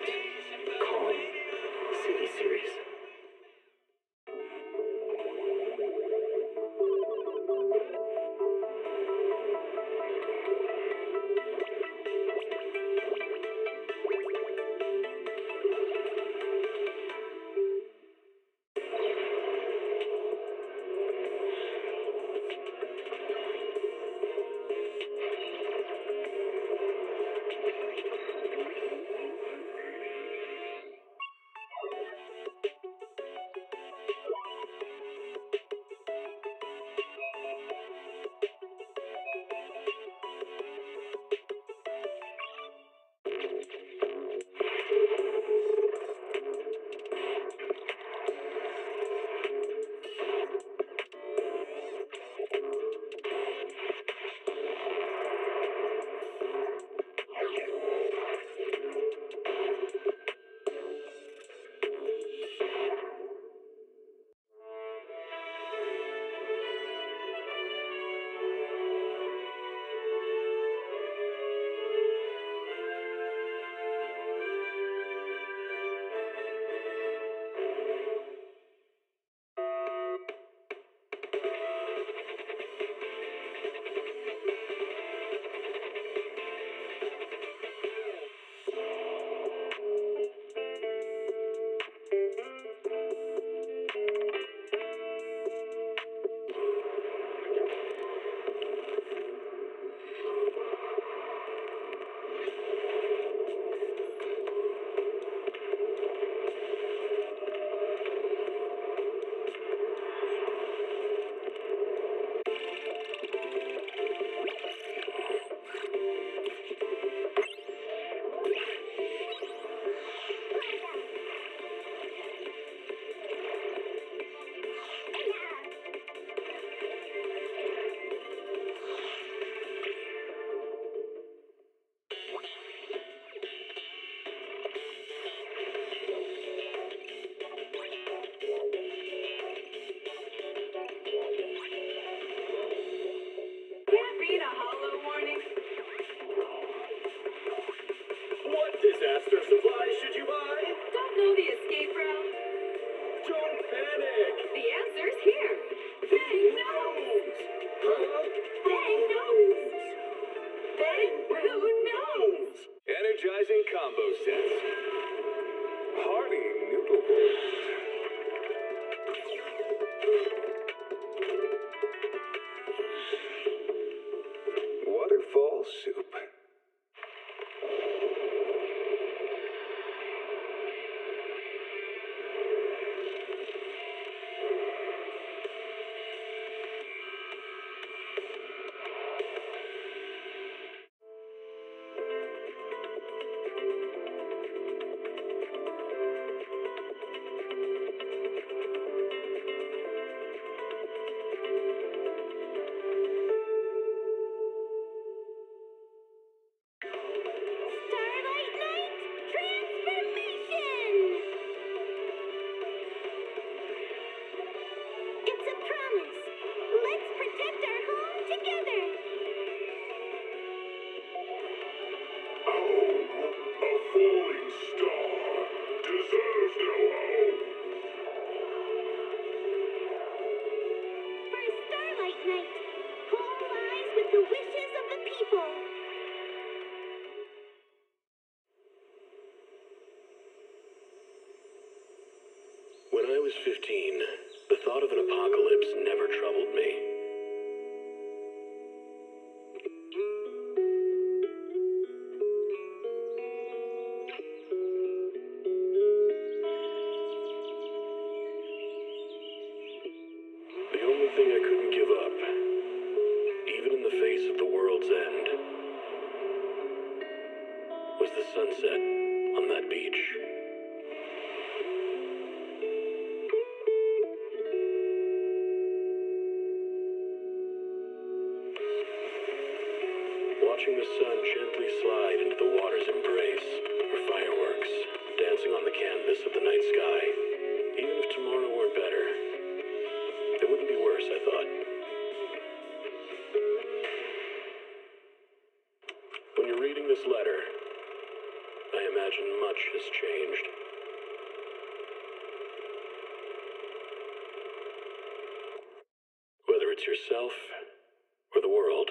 quiet, calm city series. Disaster supplies should you buy? Don't know the escape route? Don't panic! The answer's here. Bang knows! Huh? Bang knows! Bang who knows? Energizing combo sets. Hearty noodle bowls. Waterfall soup. When I was 15, the thought of an apocalypse never troubled me. The only thing I couldn't give up, even in the face of the world's end, was the sunset on that beach. Watching the sun gently slide into the water's embrace, or fireworks dancing on the canvas of the night sky. Even if tomorrow weren't better, it wouldn't be worse, I thought. When you're reading this letter, I imagine much has changed. Whether it's yourself or the world.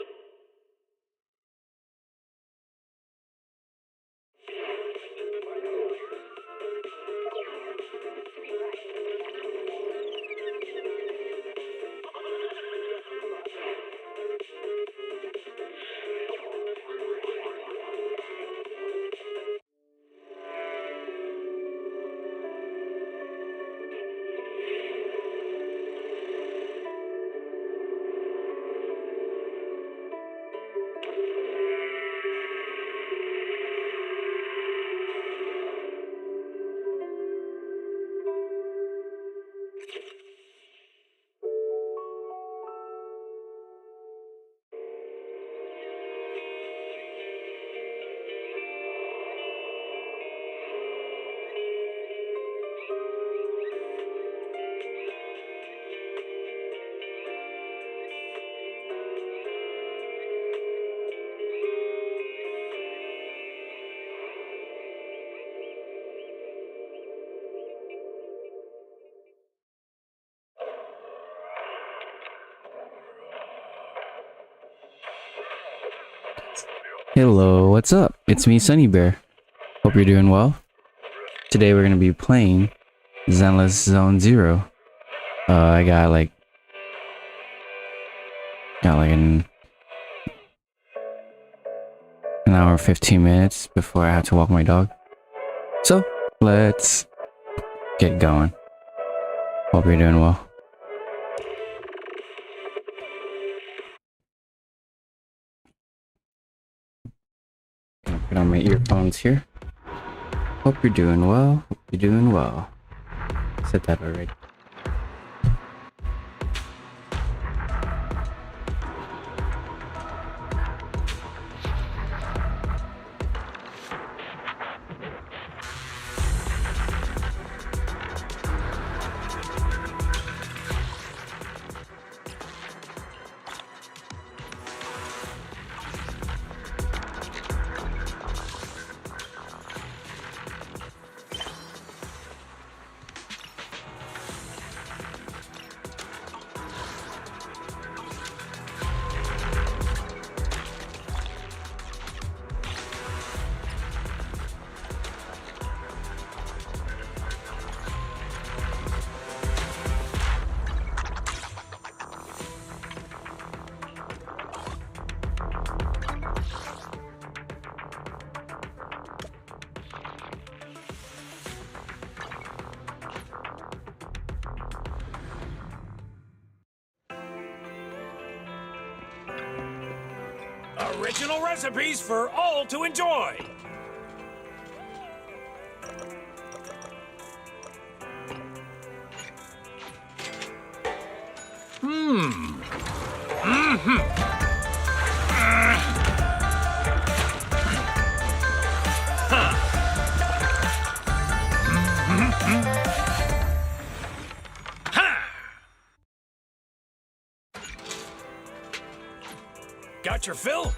Hello, what's up? It's me, Sunny Bear. Hope you're doing well. Today we're gonna be playing Zenless Zone Zero. I got like an hour and 15 minutes before I have to walk my dog. So let's get going. Hope you're doing well. Gonna put on my earphones here. Hope you're doing well. Hope you're doing well. Said that already. Original recipes for all to enjoy. Got your fill?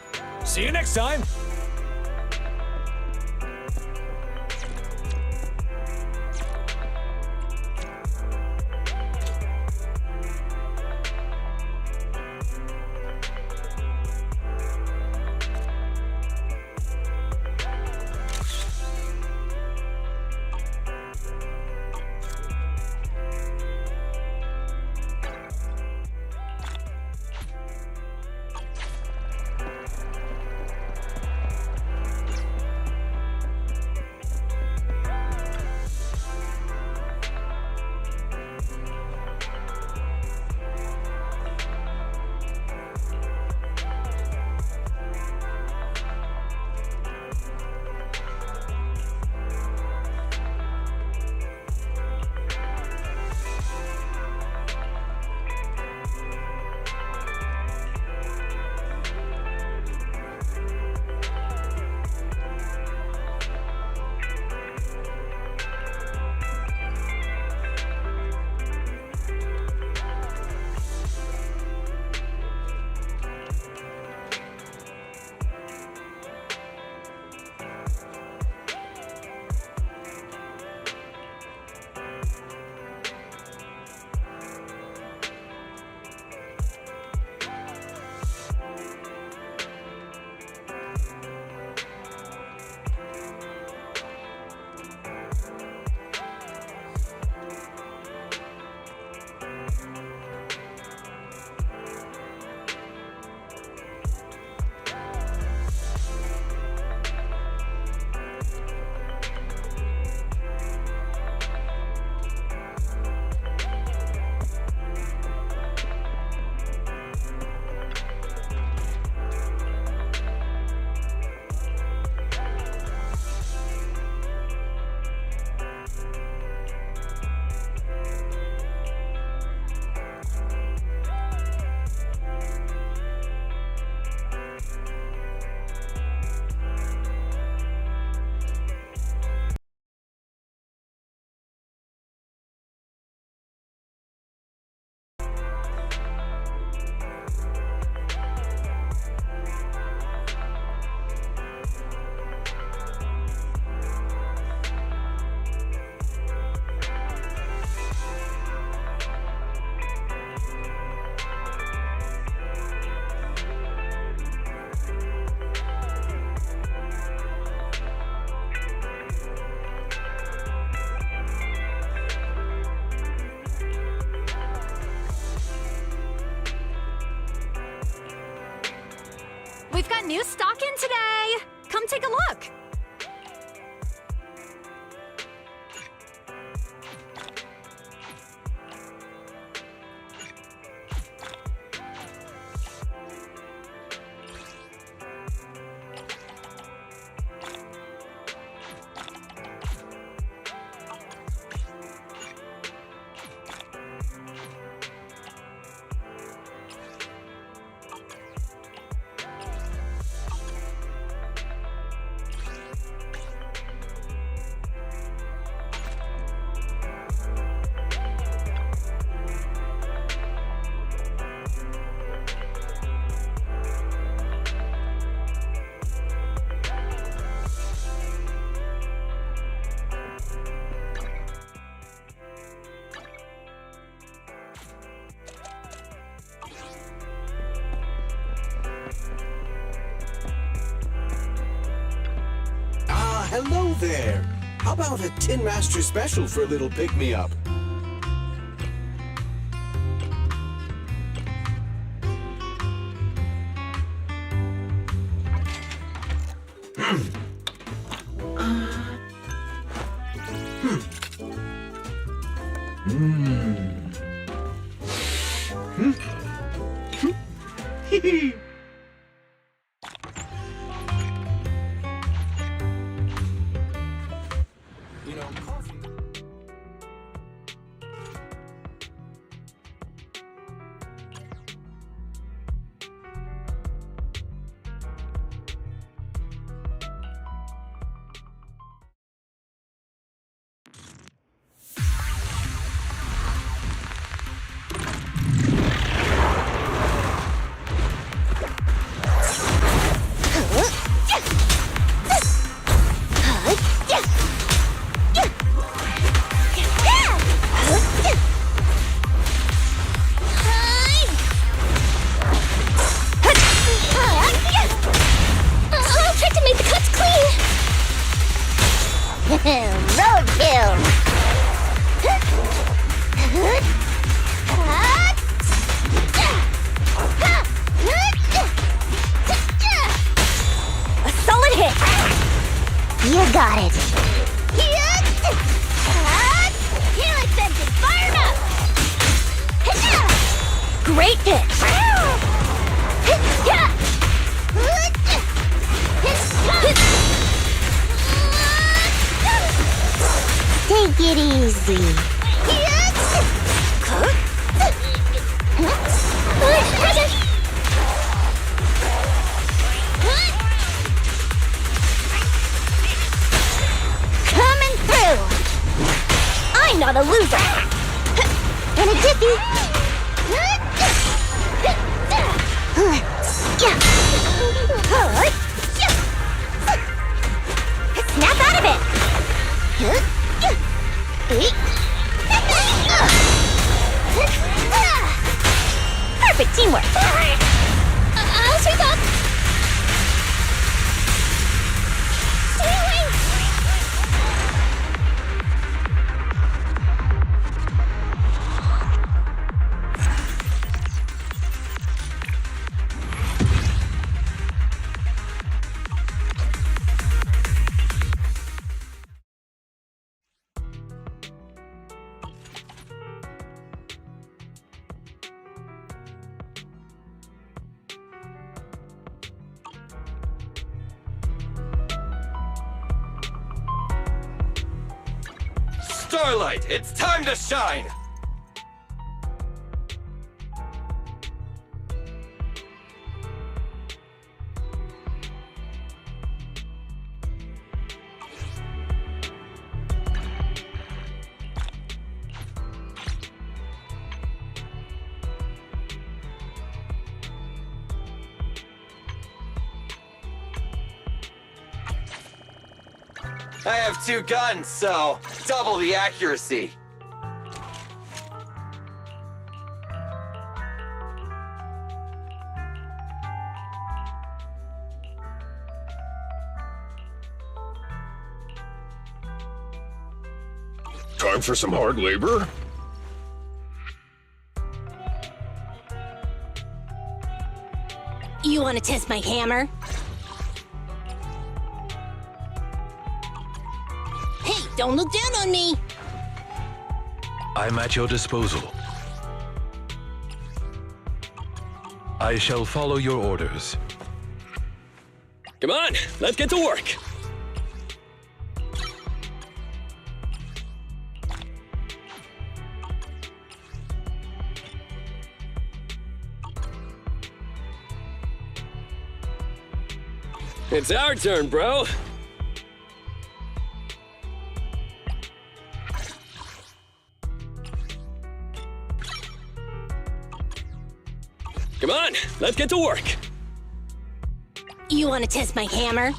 See you next time. We've got new stock in today. Come take a look. Hello there! How about a Tin Master special for a little pick-me-up? You know, coffee. I'll try to make the cuts clean. Roadkill. A solid hit. You got it. Helix engine fired up. Great hit. Take it easy. Coming through. I'm not a loser. In a jiffy. Snap out of it. Perfect teamwork. I'll sweep up. Stay away. Starlight, it's time to shine! I have 2 guns, so double the accuracy. Time for some hard labor? You want to test my hammer? Hey, don't look down on me! I'm at your disposal. I shall follow your orders. Come on, let's get to work. It's our turn, bro. Come on, let's get to work. You want to test my hammer?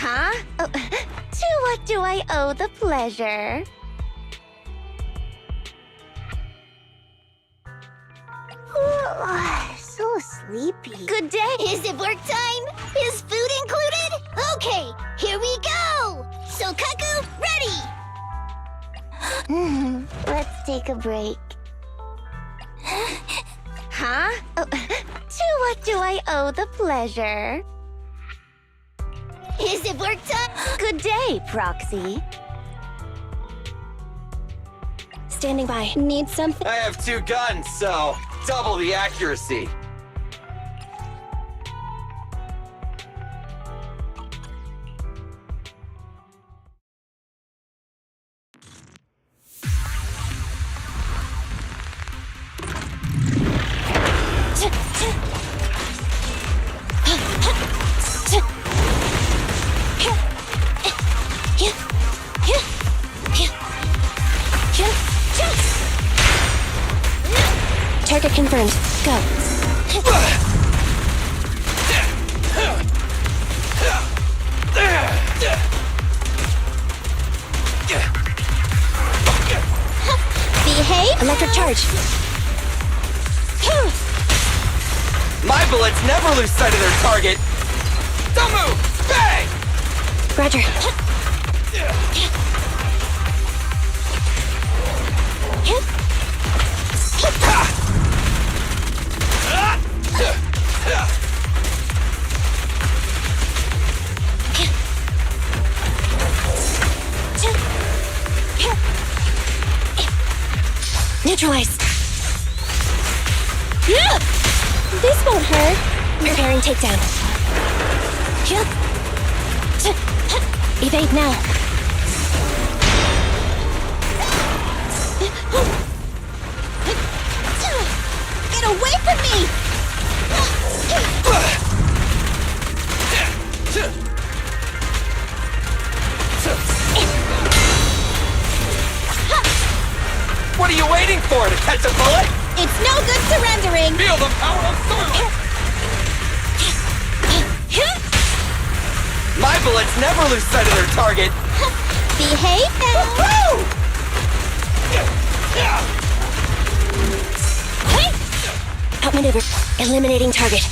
Huh? Oh, to what do I owe the pleasure? So sleepy. Good day. Is it work time? Is food included? Okay, here we go. So, Kaku, ready. Let's take a break. Huh? Oh, to what do I owe the pleasure? Is it work time? Good day, Proxy. Standing by. Need something? I have 2 guns, so double the accuracy. Target confirmed. Go. Behave. Electric charge. My bullets never lose sight of their target. Don't move! Bang! Roger. Neutralize. This won't hurt. Preparing takedown. Evade now. Get away from me! What are you waiting for? To catch a bullet? It's no good surrendering! Feel the power of Starlight! My bullets never lose sight of their target. Behave now! Woo! Outmaneuver. Eliminating target.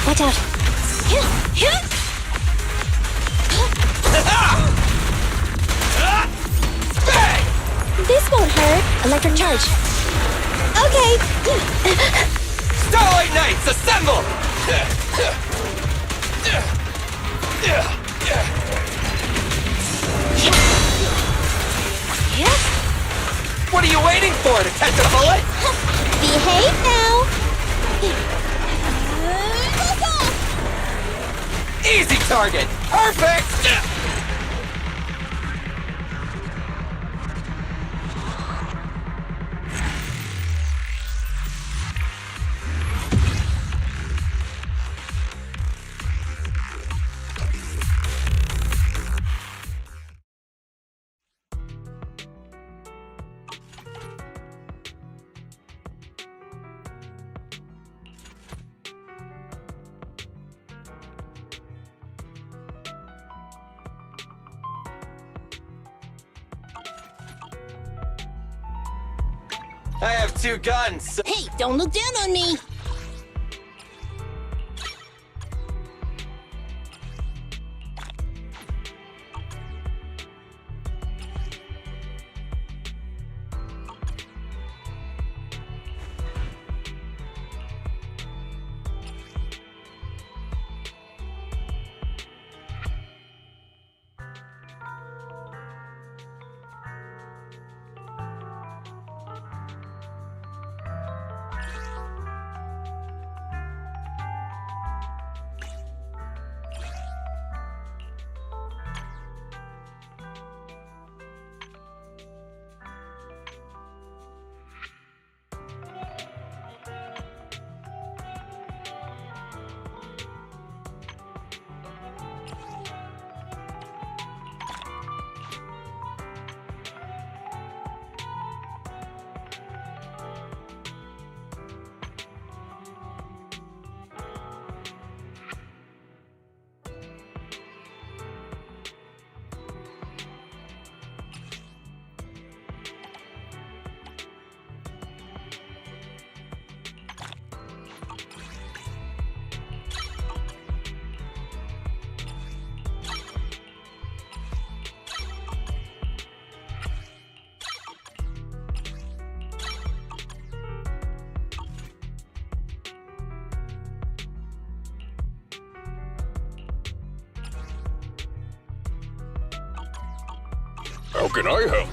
Watch out. Bang! This won't hurt. Electric charge. Okay. Starlight Knights, assemble! What are you waiting for? To catch a bullet? Behave now. Easy target! Perfect! I have 2 guns. Hey, don't look down on me! How can I help?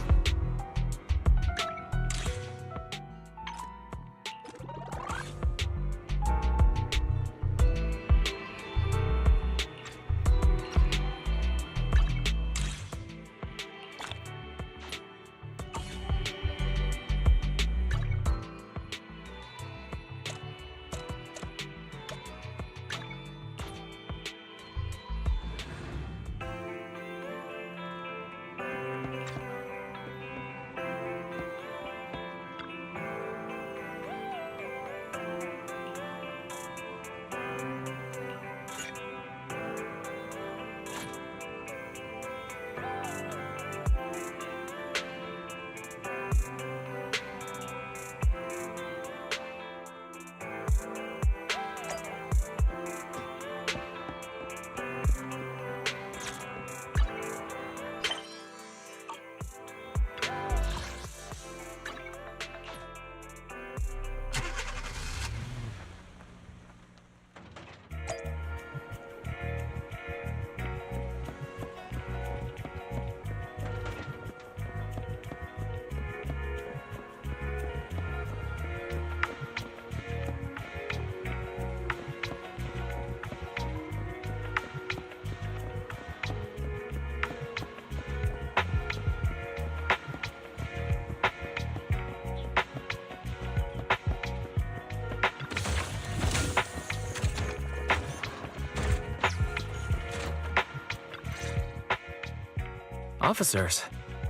Officers,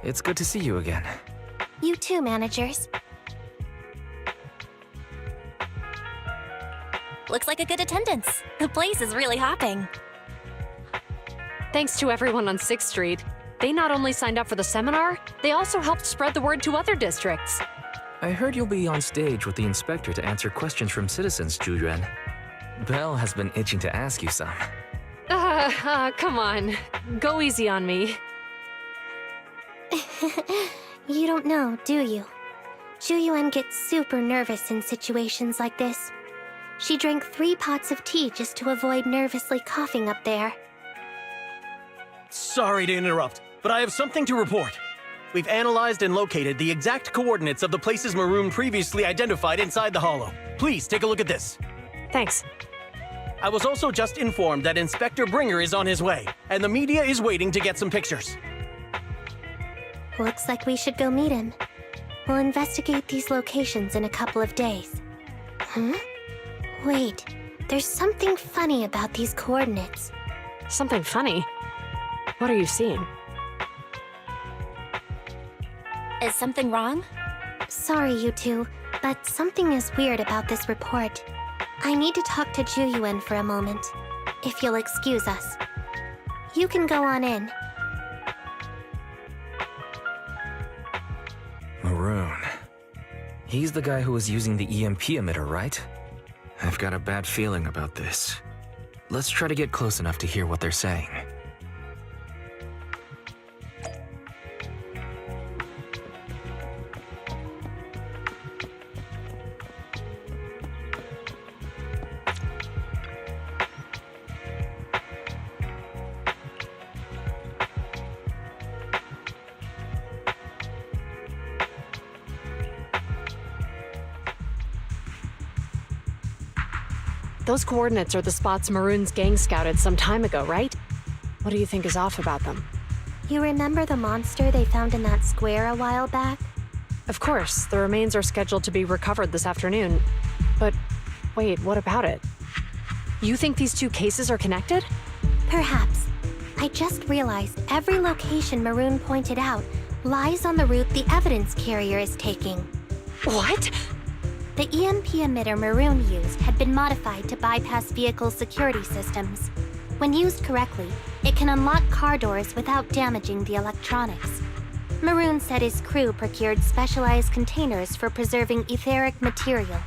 it's good to see you again. You too, managers. Looks like a good attendance. The place is really hopping. Thanks to everyone on 6th Street. They not only signed up for the seminar, they also helped spread the word to other districts. I heard you'll be on stage with the inspector to answer questions from citizens, Zhu. Belle has been itching to ask you some. Come on. Go easy on me. You don't know, do you? Zhu gets super nervous in situations like this. She drank 3 pots of tea just to avoid nervously coughing up there. Sorry to interrupt, but I have something to report. We've analyzed and located the exact coordinates of the places Maroon previously identified inside the hollow. Please take a look at this. Thanks. I was also just informed that Inspector Bringer is on his way, and the media is waiting to get some pictures. Looks like we should go meet him. We'll investigate these locations in a couple of days. Huh? Wait, there's something funny about these coordinates. Something funny? What are you seeing? Is something wrong? Sorry, you two, but something is weird about this report. I need to talk to Zhu for a moment, if you'll excuse us. You can go on in. Maroon. He's the guy who was using the EMP emitter, right? I've got a bad feeling about this. Let's try to get close enough to hear what they're saying. Those coordinates are the spots Maroon's gang scouted some time ago, right? What do you think is off about them? You remember the monster they found in that square a while back? Of course, the remains are scheduled to be recovered this afternoon. But wait, what about it? You think these two cases are connected? Perhaps. I just realized every location Maroon pointed out lies on the route the evidence carrier is taking. What? The EMP emitter Maroon used had been modified to bypass vehicle security systems. When used correctly, it can unlock car doors without damaging the electronics. Maroon said his crew procured specialized containers for preserving etheric material.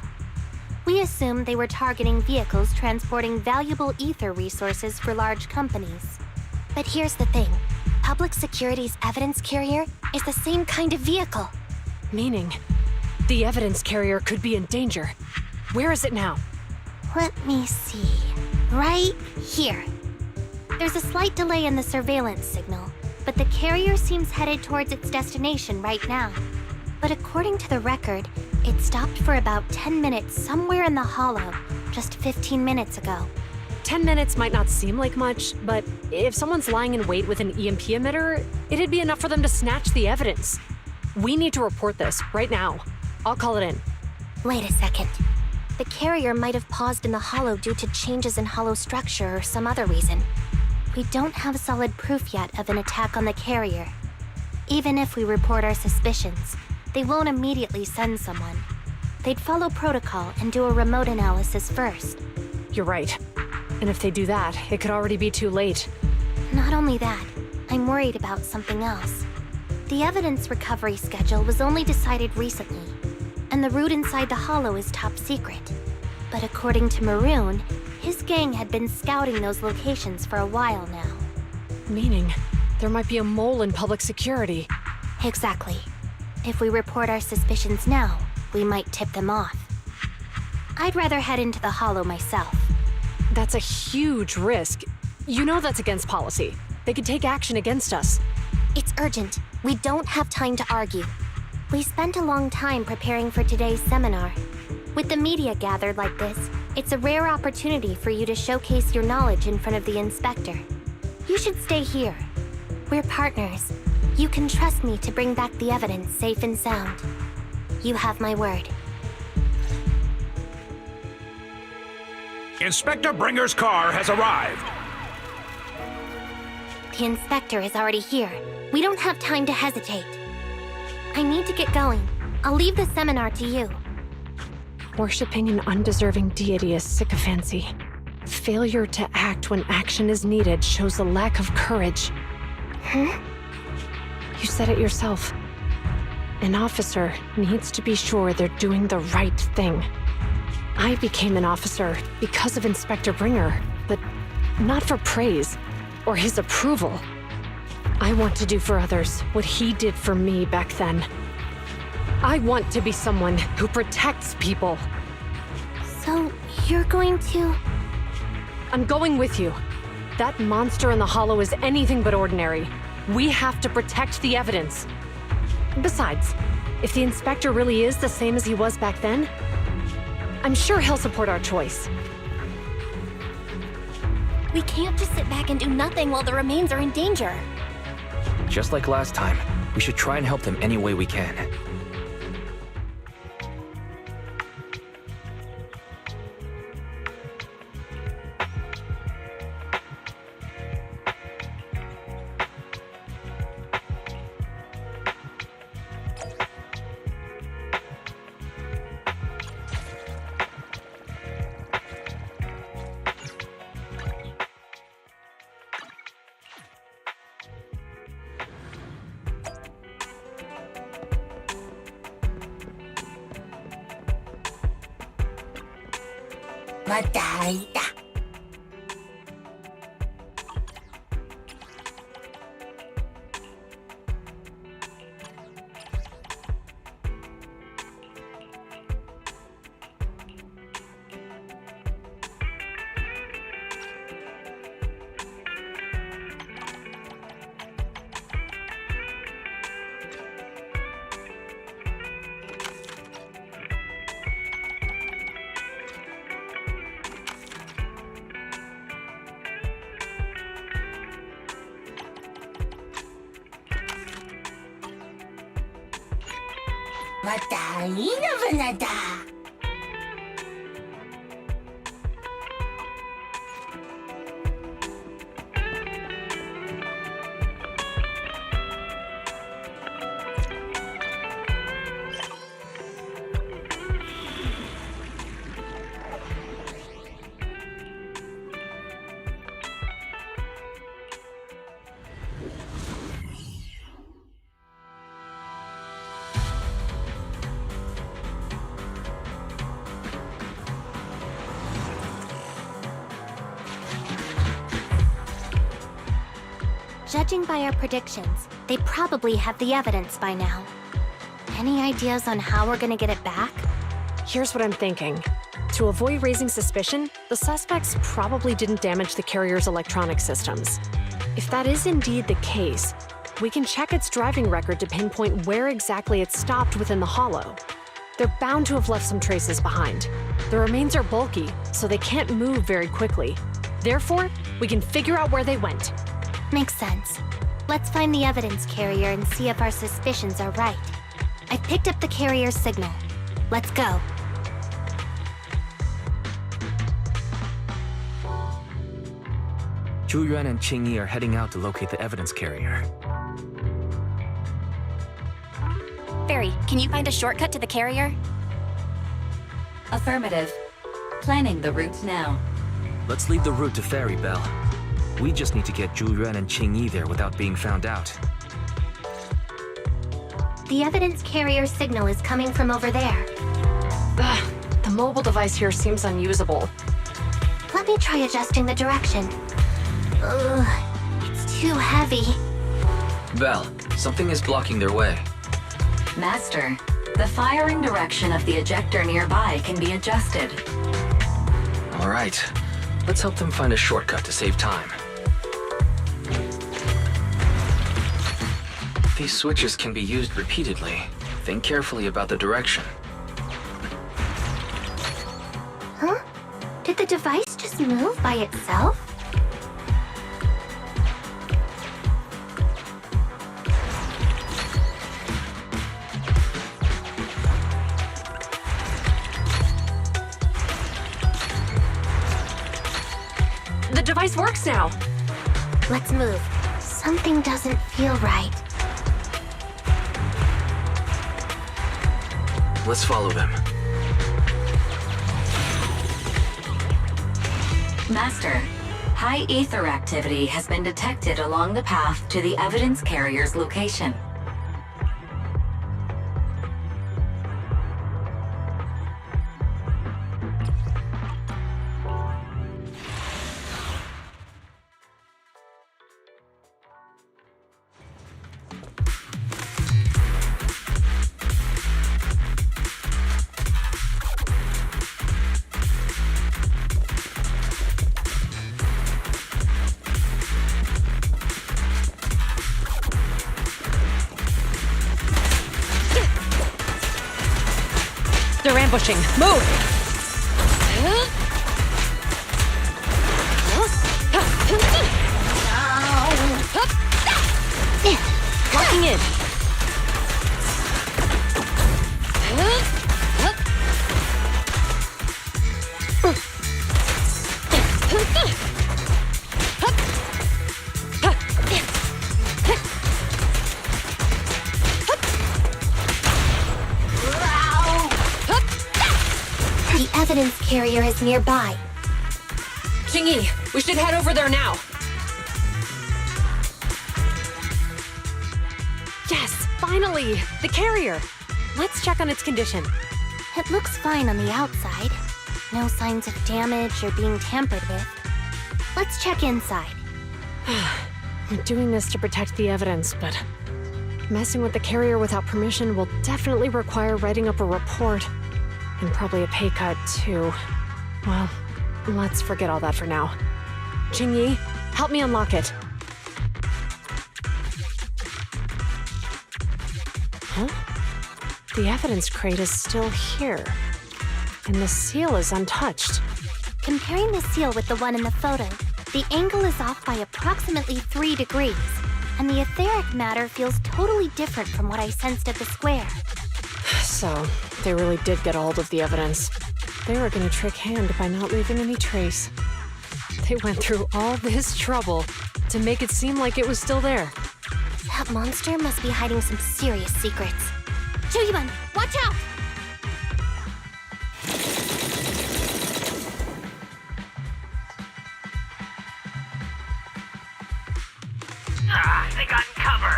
We assumed they were targeting vehicles transporting valuable ether resources for large companies. But here's the thing. Public Security's evidence carrier is the same kind of vehicle. Meaning, the evidence carrier could be in danger. Where is it now? Let me see. Right here. There's a slight delay in the surveillance signal, but the carrier seems headed towards its destination right now. But according to the record, it stopped for about 10 minutes somewhere in the hollow, just 15 minutes ago. 10 minutes might not seem like much, but if someone's lying in wait with an EMP emitter, it'd be enough for them to snatch the evidence. We need to report this right now. I'll call it in. Wait a second. The carrier might have paused in the hollow due to changes in hollow structure or some other reason. We don't have solid proof yet of an attack on the carrier. Even if we report our suspicions, they won't immediately send someone. They'd follow protocol and do a remote analysis first. You're right. And if they do that, it could already be too late. Not only that, I'm worried about something else. The evidence recovery schedule was only decided recently, and the route inside the hollow is top secret. But according to Maroon, his gang had been scouting those locations for a while now. Meaning, there might be a mole in public security. Exactly. If we report our suspicions now, we might tip them off. I'd rather head into the hollow myself. That's a huge risk. You know that's against policy. They could take action against us. It's urgent. We don't have time to argue. We spent a long time preparing for today's seminar. With the media gathered like this, it's a rare opportunity for you to showcase your knowledge in front of the inspector. You should stay here. We're partners. You can trust me to bring back the evidence safe and sound. You have my word. Inspector Bringer's car has arrived. The inspector is already here. We don't have time to hesitate. I need to get going. I'll leave the seminar to you. Worshipping an undeserving deity is sycophancy. Failure to act when action is needed shows a lack of courage. Huh? You said it yourself. An officer needs to be sure they're doing the right thing. I became an officer because of Inspector Bringer, but not for praise or his approval. I want to do for others what he did for me back then. I want to be someone who protects people. So, you're going to... I'm going with you. That monster in the hollow is anything but ordinary. We have to protect the evidence. Besides, if the inspector really is the same as he was back then, I'm sure he'll support our choice. We can't just sit back and do nothing while the remains are in danger. Just like last time, we should try and help them any way we can. Judging by our predictions, they probably have the evidence by now. Any ideas on how we're gonna get it back? Here's what I'm thinking. To avoid raising suspicion, the suspects probably didn't damage the carrier's electronic systems. If that is indeed the case, we can check its driving record to pinpoint where exactly it stopped within the hollow. They're bound to have left some traces behind. The remains are bulky, so they can't move very quickly. Therefore, we can figure out where they went. Makes sense. Let's find the evidence carrier and see if our suspicions are right. I picked up the carrier's signal. Let's go. Zhu Yuan and Qing Yi are heading out to locate the evidence carrier. Ferry, can you find a shortcut to the carrier? Affirmative. Planning the route now. Let's leave the route to Ferry, Belle. We just need to get Zhu Yuan and Qing Yi there without being found out. The evidence carrier signal is coming from over there. Ugh, the mobile device here seems unusable. Let me try adjusting the direction. Ugh, it's too heavy. Belle, something is blocking their way. Master, the firing direction of the ejector nearby can be adjusted. All right, let's help them find a shortcut to save time. These switches can be used repeatedly. Think carefully about the direction. Huh? Did the device just move by itself? The device works now. Let's move. Something doesn't feel right. Let's follow them. Master, high ether activity has been detected along the path to the evidence carrier's location. They're ambushing. Move! Locking in. The evidence carrier is nearby. Qing Yi, we should head over there now. Yes, finally! The carrier! Let's check on its condition. It looks fine on the outside. No signs of damage or being tampered with. Let's check inside. We're doing this to protect the evidence, but messing with the carrier without permission will definitely require writing up a report. And probably a pay cut, too. Well, let's forget all that for now. Jingyi, help me unlock it. Huh? The evidence crate is still here. And the seal is untouched. Comparing the seal with the one in the photo, the angle is off by approximately 3 degrees, and the etheric matter feels totally different from what I sensed at the square. So, they really did get a hold of the evidence. They were gonna trick Hand by not leaving any trace. They went through all this trouble to make it seem like it was still there. That monster must be hiding some serious secrets. Juyeon, watch out! They got in cover.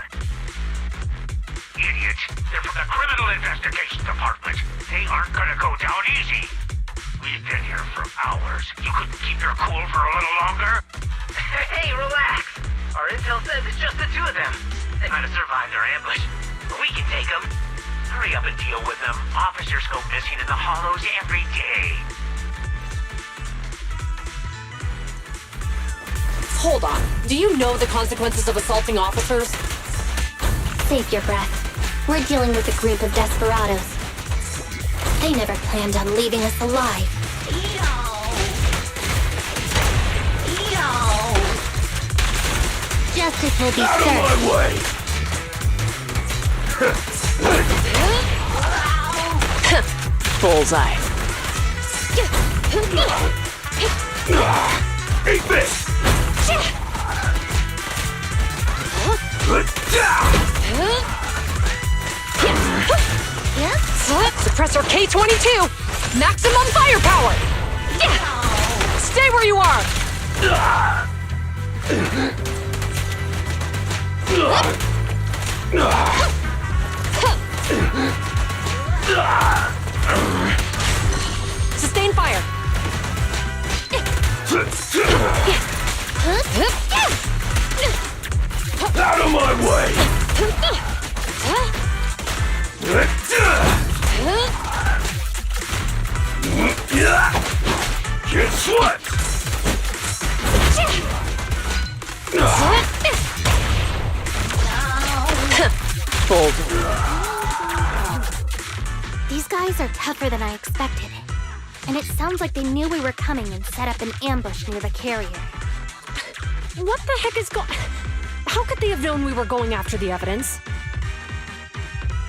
Idiots. They're from the Criminal Investigation Department. They aren't gonna go down easy. We've been here for hours. You couldn't keep your cool for a little longer? Hey, relax. Our intel says it's just the two of them. They might have survived our ambush, but we can take them. Hurry up and deal with them. Officers go missing in the hollows every day. Hold on. Do you know the consequences of assaulting officers? Save your breath. We're dealing with a group of desperados. They never planned on leaving us alive. Justice will be served. Out of my way! Bullseye. Eat this! Suppressor K-22! Maximum firepower! Stay where you are! Sustain fire! Out of my way! Get swept! Bold. These guys are tougher than I expected. And it sounds like they knew we were coming and set up an ambush near the carrier. What the heck is going... How could they have known we were going after the evidence?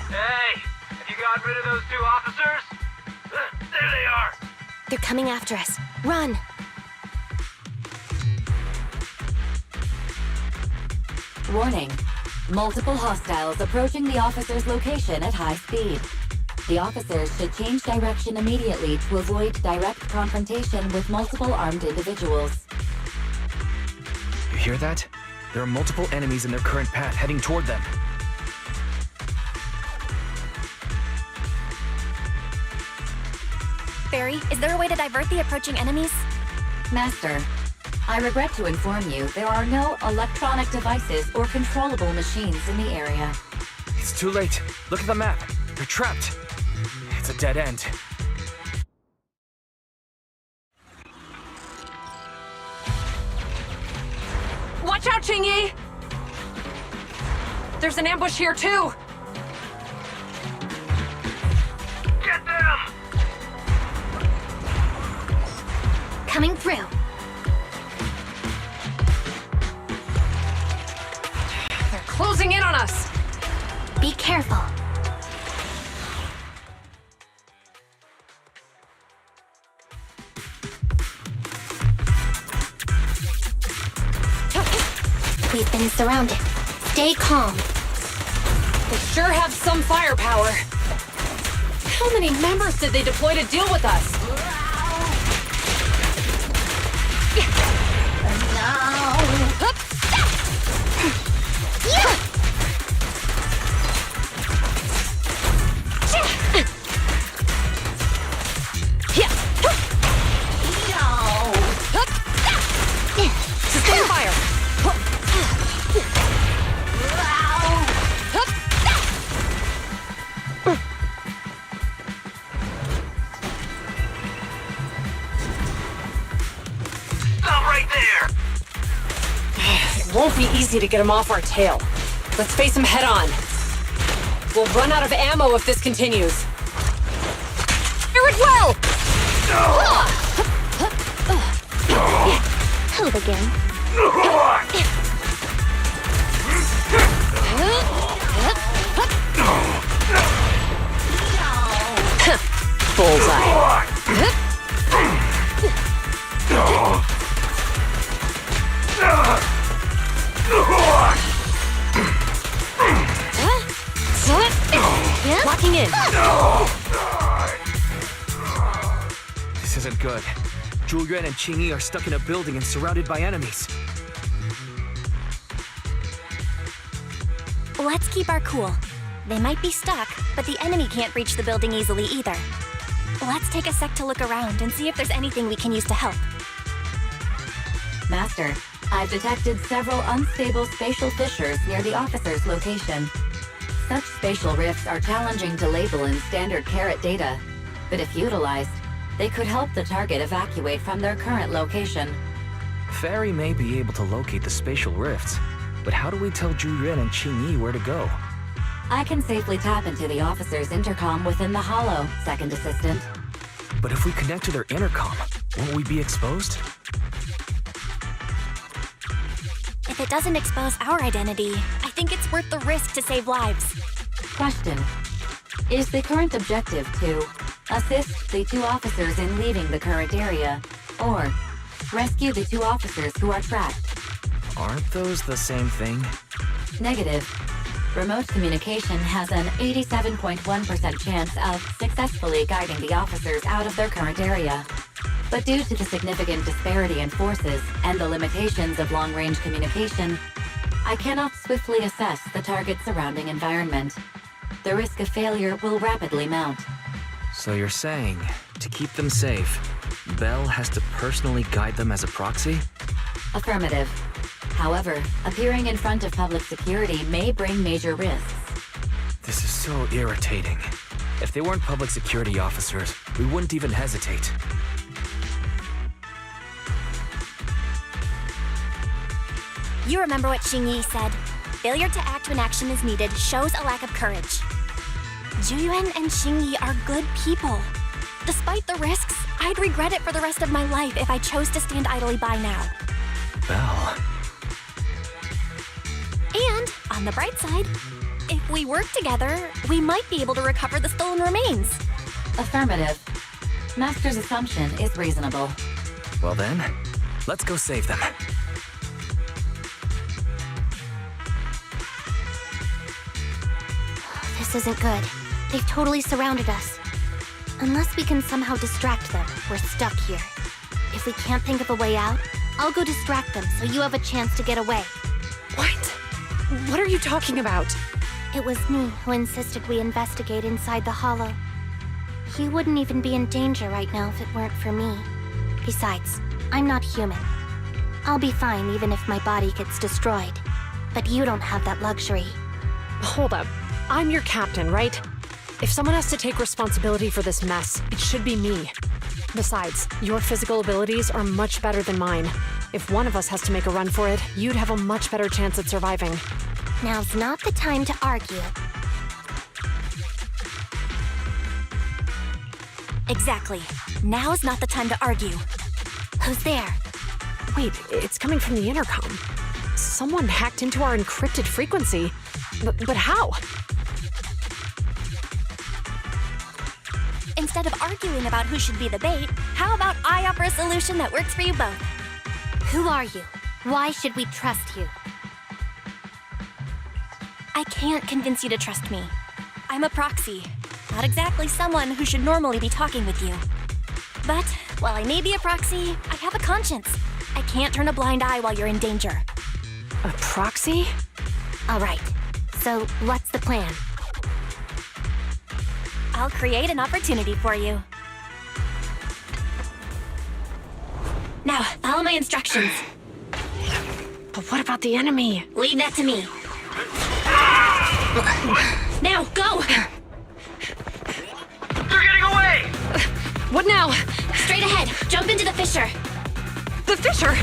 Hey, have you got rid of those two officers? There they are. They're coming after us. Run! Warning. Multiple hostiles approaching the officer's location at high speed. The officers should change direction immediately to avoid direct confrontation with multiple armed individuals. You hear that? There are multiple enemies in their current path heading toward them. Barry, is there a way to divert the approaching enemies? Master, I regret to inform you there are no electronic devices or controllable machines in the area. It's too late. Look at the map. They're trapped. It's a dead end. Watch out, Jingyi! There's an ambush here, too! Get them! Coming through. They're closing in on us! Be careful. We've been surrounded. Stay calm. They sure have some firepower. How many members did they deploy to deal with us? easy to get him off our tail. Let's face him head on. We'll run out of ammo if this continues. Fire it well! Help again. Bullseye. Locking in. This isn't good. Zhu Yuan and Qing Yi are stuck in a building and surrounded by enemies. Let's keep our cool. They might be stuck, but the enemy can't reach the building easily either. Let's take a sec to look around and see if there's anything we can use to help. Master, I've detected several unstable spatial fissures near the officer's location. Such spatial rifts are challenging to label in standard carat data, but if utilized, they could help the target evacuate from their current location. Fairy may be able to locate the spatial rifts, but how do we tell Zhu Yuan and Qing Yi where to go? I can safely tap into the officer's intercom within the hollow, Second Assistant. But if we connect to their intercom, won't we be exposed? If it doesn't expose our identity, I think it's worth the risk to save lives. Question. Is the current objective to assist the two officers in leaving the current area, or rescue the two officers who are trapped? Aren't those the same thing? Negative. Remote communication has an 87.1% chance of successfully guiding the officers out of their current area. But due to the significant disparity in forces and the limitations of long-range communication, I cannot swiftly assess the target's surrounding environment. The risk of failure will rapidly mount. So you're saying, to keep them safe, Bell has to personally guide them as a proxy? Affirmative. However, appearing in front of public security may bring major risks. This is so irritating. If they weren't public security officers, we wouldn't even hesitate. You remember what Qing Yi said? Failure to act when action is needed shows a lack of courage. Zhu Yuan and Qing Yi are good people. Despite the risks, I'd regret it for the rest of my life if I chose to stand idly by now. Bell. And, on the bright side, if we work together, we might be able to recover the stolen remains. Affirmative. Master's assumption is reasonable. Well then, let's go save them. This isn't good. They've totally surrounded us. Unless we can somehow distract them, we're stuck here. If we can't think of a way out, I'll go distract them so you have a chance to get away. What? What are you talking about? It was me who insisted we investigate inside the hollow. You wouldn't even be in danger right now if it weren't for me. Besides, I'm not human. I'll be fine even if my body gets destroyed. But you don't have that luxury. Hold up. I'm your captain, right? If someone has to take responsibility for this mess, it should be me. Besides, your physical abilities are much better than mine. If one of us has to make a run for it, you'd have a much better chance at surviving. Now's not the time to argue. Exactly. Now's not the time to argue. Who's there? Wait, it's coming from the intercom. Someone hacked into our encrypted frequency. But how? Instead of arguing about who should be the bait, how about I offer a solution that works for you both? Who are you? Why should we trust you? I can't convince you to trust me. I'm a proxy. Not exactly someone who should normally be talking with you. But, while I may be a proxy, I have a conscience. I can't turn a blind eye while you're in danger. A proxy? All right. So, what's the plan? I'll create an opportunity for you. Now, follow my instructions. But what about the enemy? Leave that to me. Now, go! They're getting away! What now? Straight ahead. Jump into the fissure. The fissure?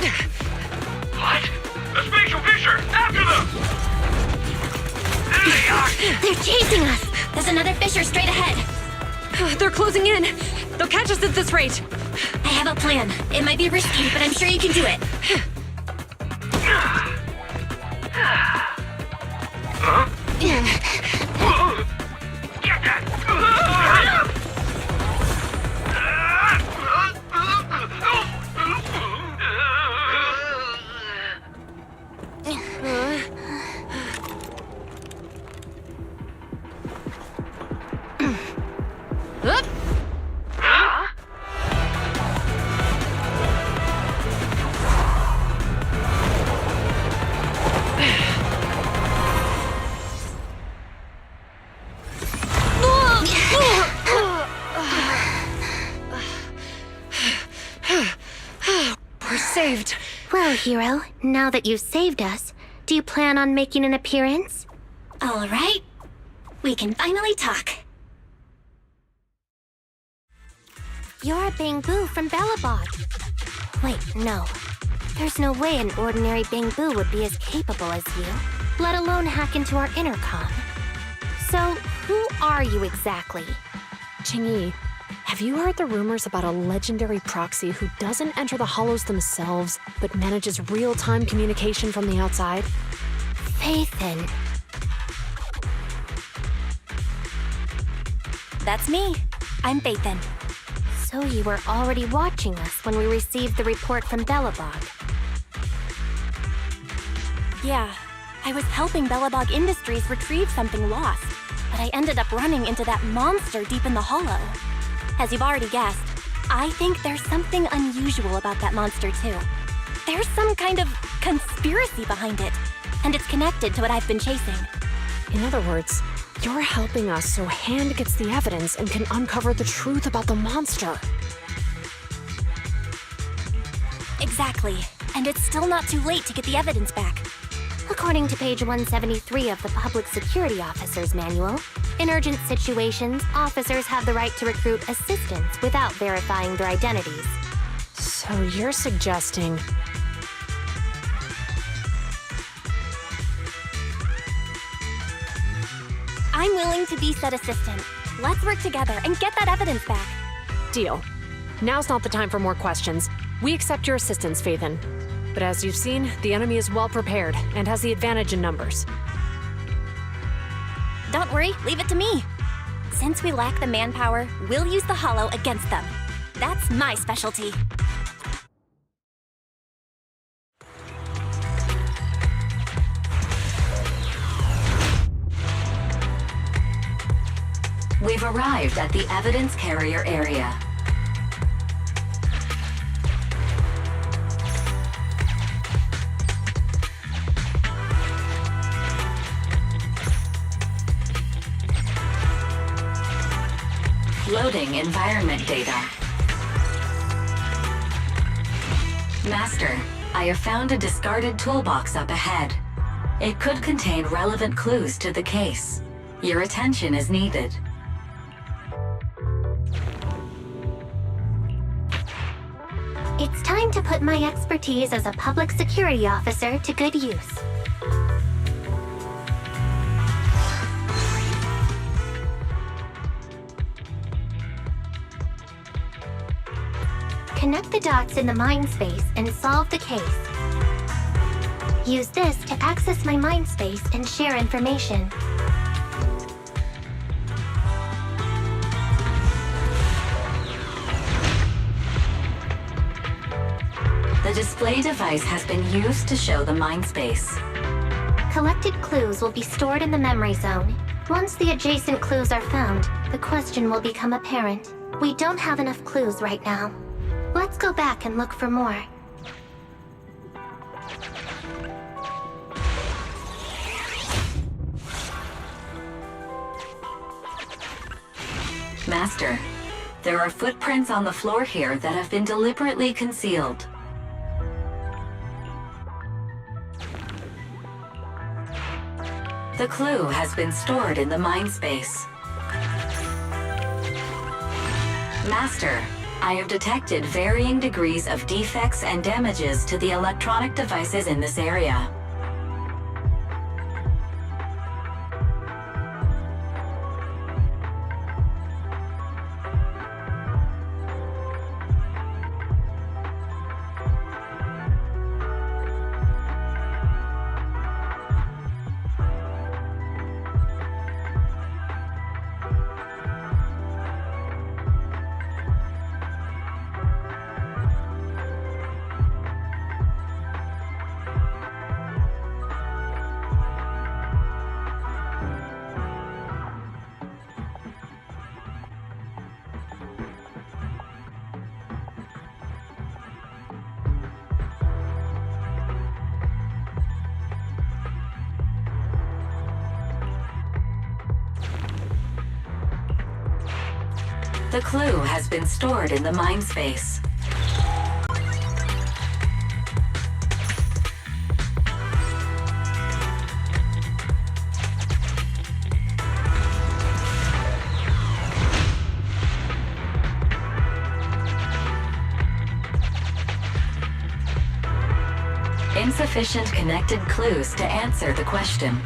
What? A spatial fissure! After them! There they are! They're chasing us! There's another fissure straight ahead. They're closing in. They'll catch us at this rate. I have a plan. It might be risky, but I'm sure you can do it. Huh? Get that! We're saved. Well, hero, now that you've saved us, do you plan on making an appearance? All right. We can finally talk. You're Bangbu from Bellabog. Wait, no. There's no way an ordinary Bangbu would be as capable as you, let alone hack into our intercom. So, who are you exactly? Qingyi, have you heard the rumors about a legendary proxy who doesn't enter the hollows themselves, but manages real-time communication from the outside? Faithin. That's me. I'm Faithin. So you were already watching us when we received the report from Bellabog. Yeah, I was helping Bellabog Industries retrieve something lost, but I ended up running into that monster deep in the hollow. As you've already guessed, I think there's something unusual about that monster too. There's some kind of conspiracy behind it, and it's connected to what I've been chasing. In other words, you're helping us so Hand gets the evidence and can uncover the truth about the monster. Exactly, and it's still not too late to get the evidence back. According to page 173 of the Public Security Officer's Manual, in urgent situations, officers have the right to recruit assistants without verifying their identities. So you're suggesting... I'm willing to be said assistant. Let's work together and get that evidence back. Deal. Now's not the time for more questions. We accept your assistance, Faithin. But as you've seen, the enemy is well prepared and has the advantage in numbers. Don't worry, leave it to me. Since we lack the manpower, we'll use the hollow against them. That's my specialty. We've arrived at the evidence carrier area. Loading environment data. Master, I have found a discarded toolbox up ahead. It could contain relevant clues to the case. Your attention is needed. It's time to put my expertise as a public security officer to good use. Connect the dots in the mind space and solve the case. Use this to access my mind space and share information. The display device has been used to show the mind space. Collected clues will be stored in the memory zone. Once the adjacent clues are found, the question will become apparent. We don't have enough clues right now. Let's go back and look for more. Master, there are footprints on the floor here that have been deliberately concealed. The clue has been stored in the mind space. Master, I have detected varying degrees of defects and damages to the electronic devices in this area. The clue has been stored in the mind space. Insufficient connected clues to answer the question.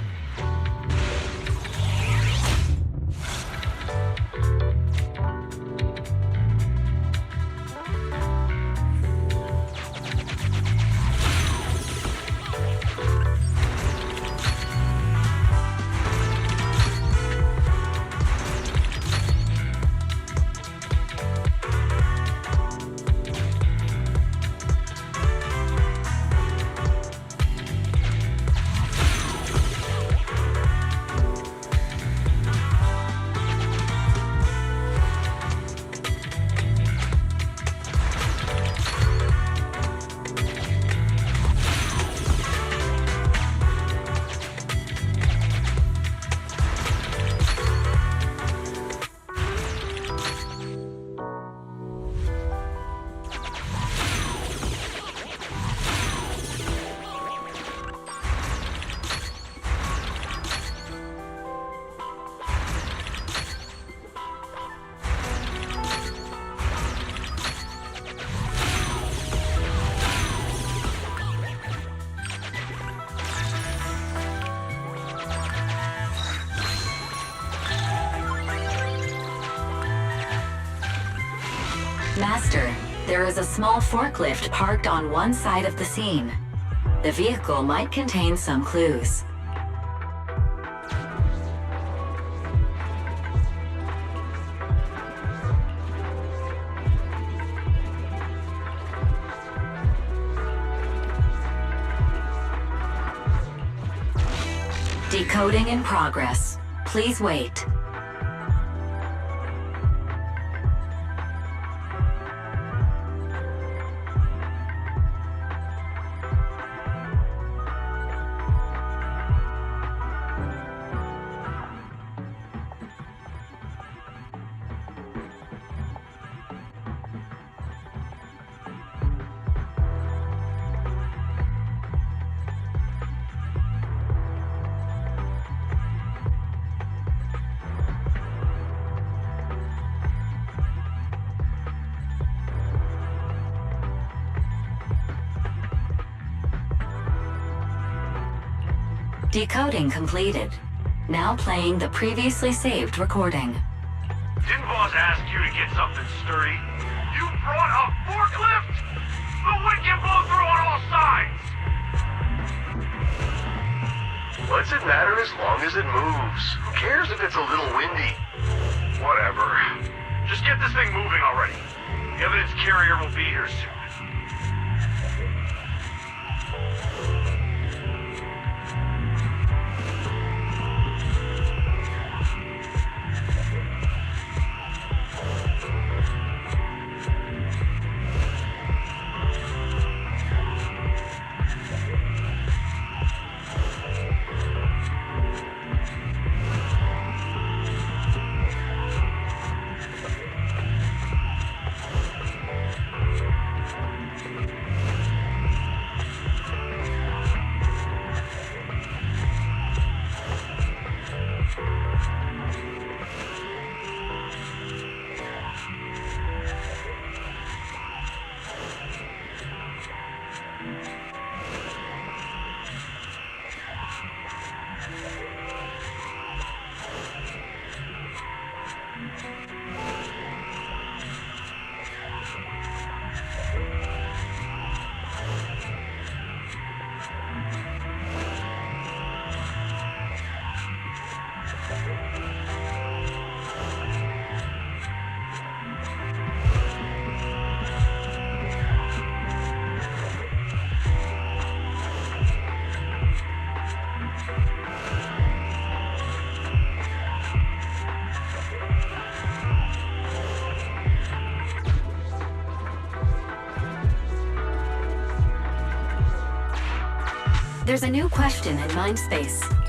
Master, there is a small forklift parked on one side of the scene. The vehicle might contain some clues. Decoding in progress. Please wait. Decoding completed. Now playing the previously saved recording. Didn't boss ask you to get something sturdy? You brought a forklift? The wind can blow through on all sides! What's it matter as long as it moves? Who cares if it's a little windy? Whatever. Just get this thing moving already. The evidence carrier will be here soon. There's a new question in Mindspace.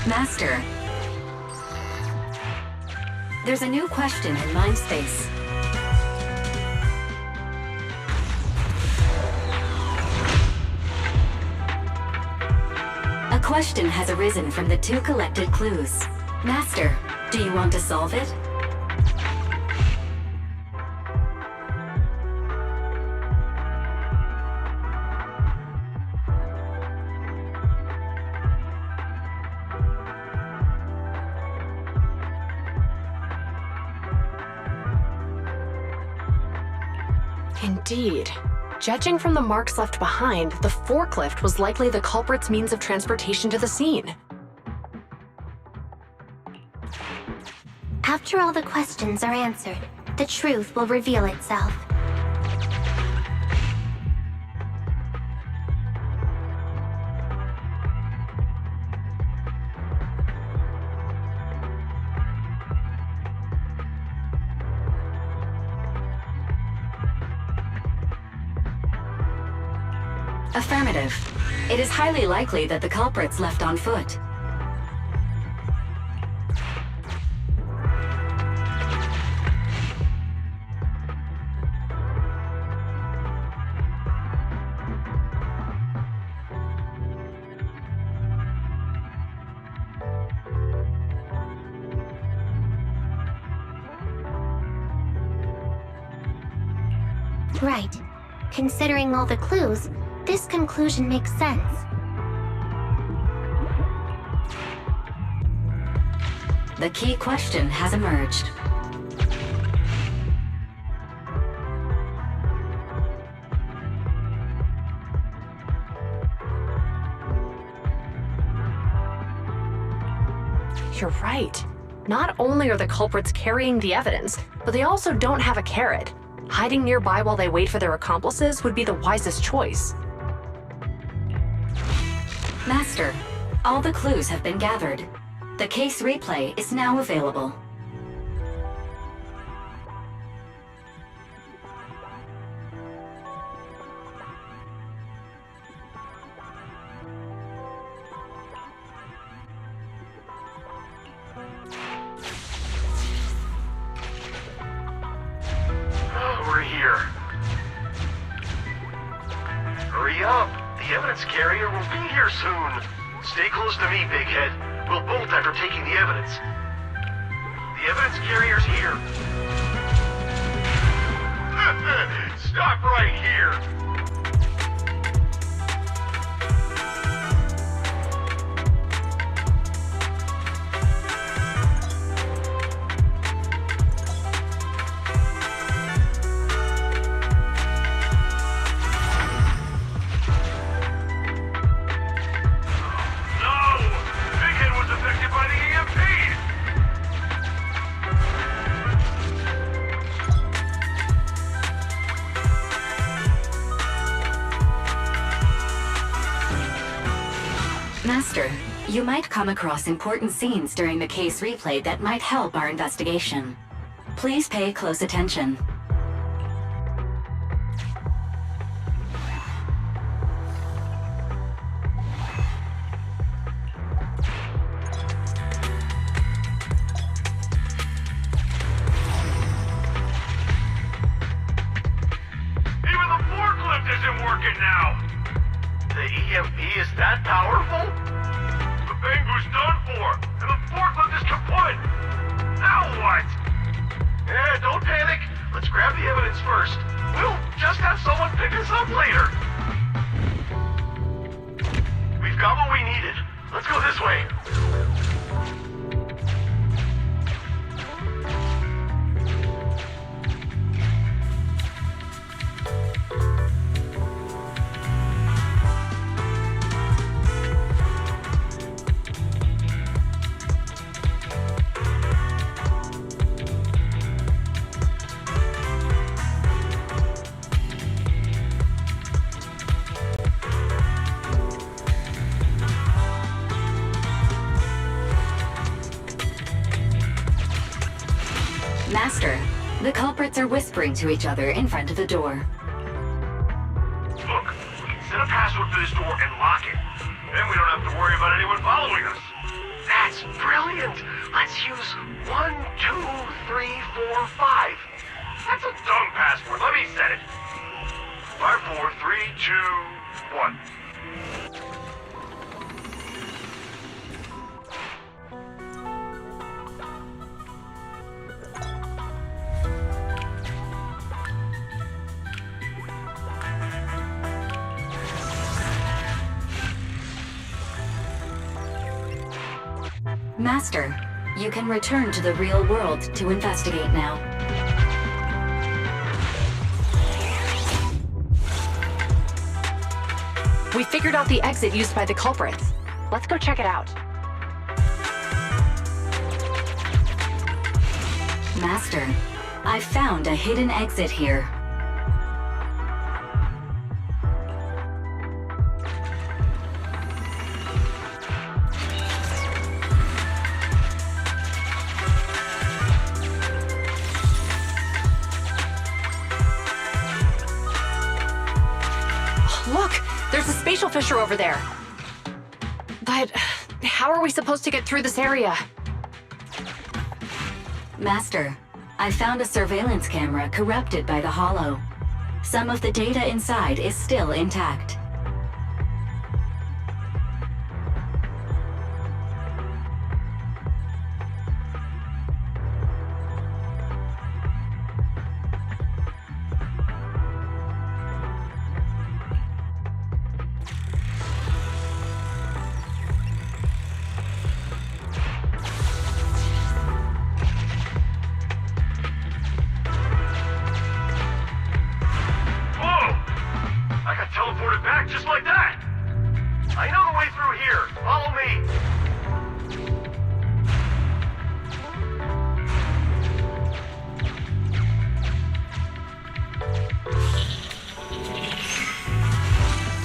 Master. There's a new question in Mindspace. A question has arisen from the 2 collected clues. Master, do you want to solve it? Indeed. Judging from the marks left behind, the forklift was likely the culprit's means of transportation to the scene. After all the questions are answered, the truth will reveal itself. Affirmative. It is highly likely that the culprits left on foot. Right. Considering all the clues, this conclusion makes sense. The key question has emerged. You're right. Not only are the culprits carrying the evidence, but they also don't have a carrot. Hiding nearby while they wait for their accomplices would be the wisest choice. Master, all the clues have been gathered. The case replay is now available. We're here. Hurry up! The evidence carrier will be here soon. Stay close to me, Big Head. We'll bolt after taking the evidence. The evidence carrier's here. Stop right here! Master, you might come across important scenes during the case replay that might help our investigation. Please pay close attention. Even the forklift isn't working now! The EMP is that powerful? The Bangu's done for, and the forklift is kaput! Now what? Don't panic. Let's grab the evidence first. We'll just have someone pick us up later. We've got what we needed. Let's go this way. Master, the culprits are whispering to each other in front of the door. Look, we can set a password for this door and lock it. Then we don't have to worry about anyone following us. That's brilliant! Let's use 1, 2, 3, 4, 5. That's a dumb password. Let me set it. 5, 4, 3, 2, 1. Master, you can return to the real world to investigate now. We figured out the exit used by the culprits. Let's go check it out. Master, I found a hidden exit here. Look! There's a spatial fissure over there. But how are we supposed to get through this area? Master, I found a surveillance camera corrupted by the Hollow. Some of the data inside is still intact. Just like that! I know the way through here. Follow me!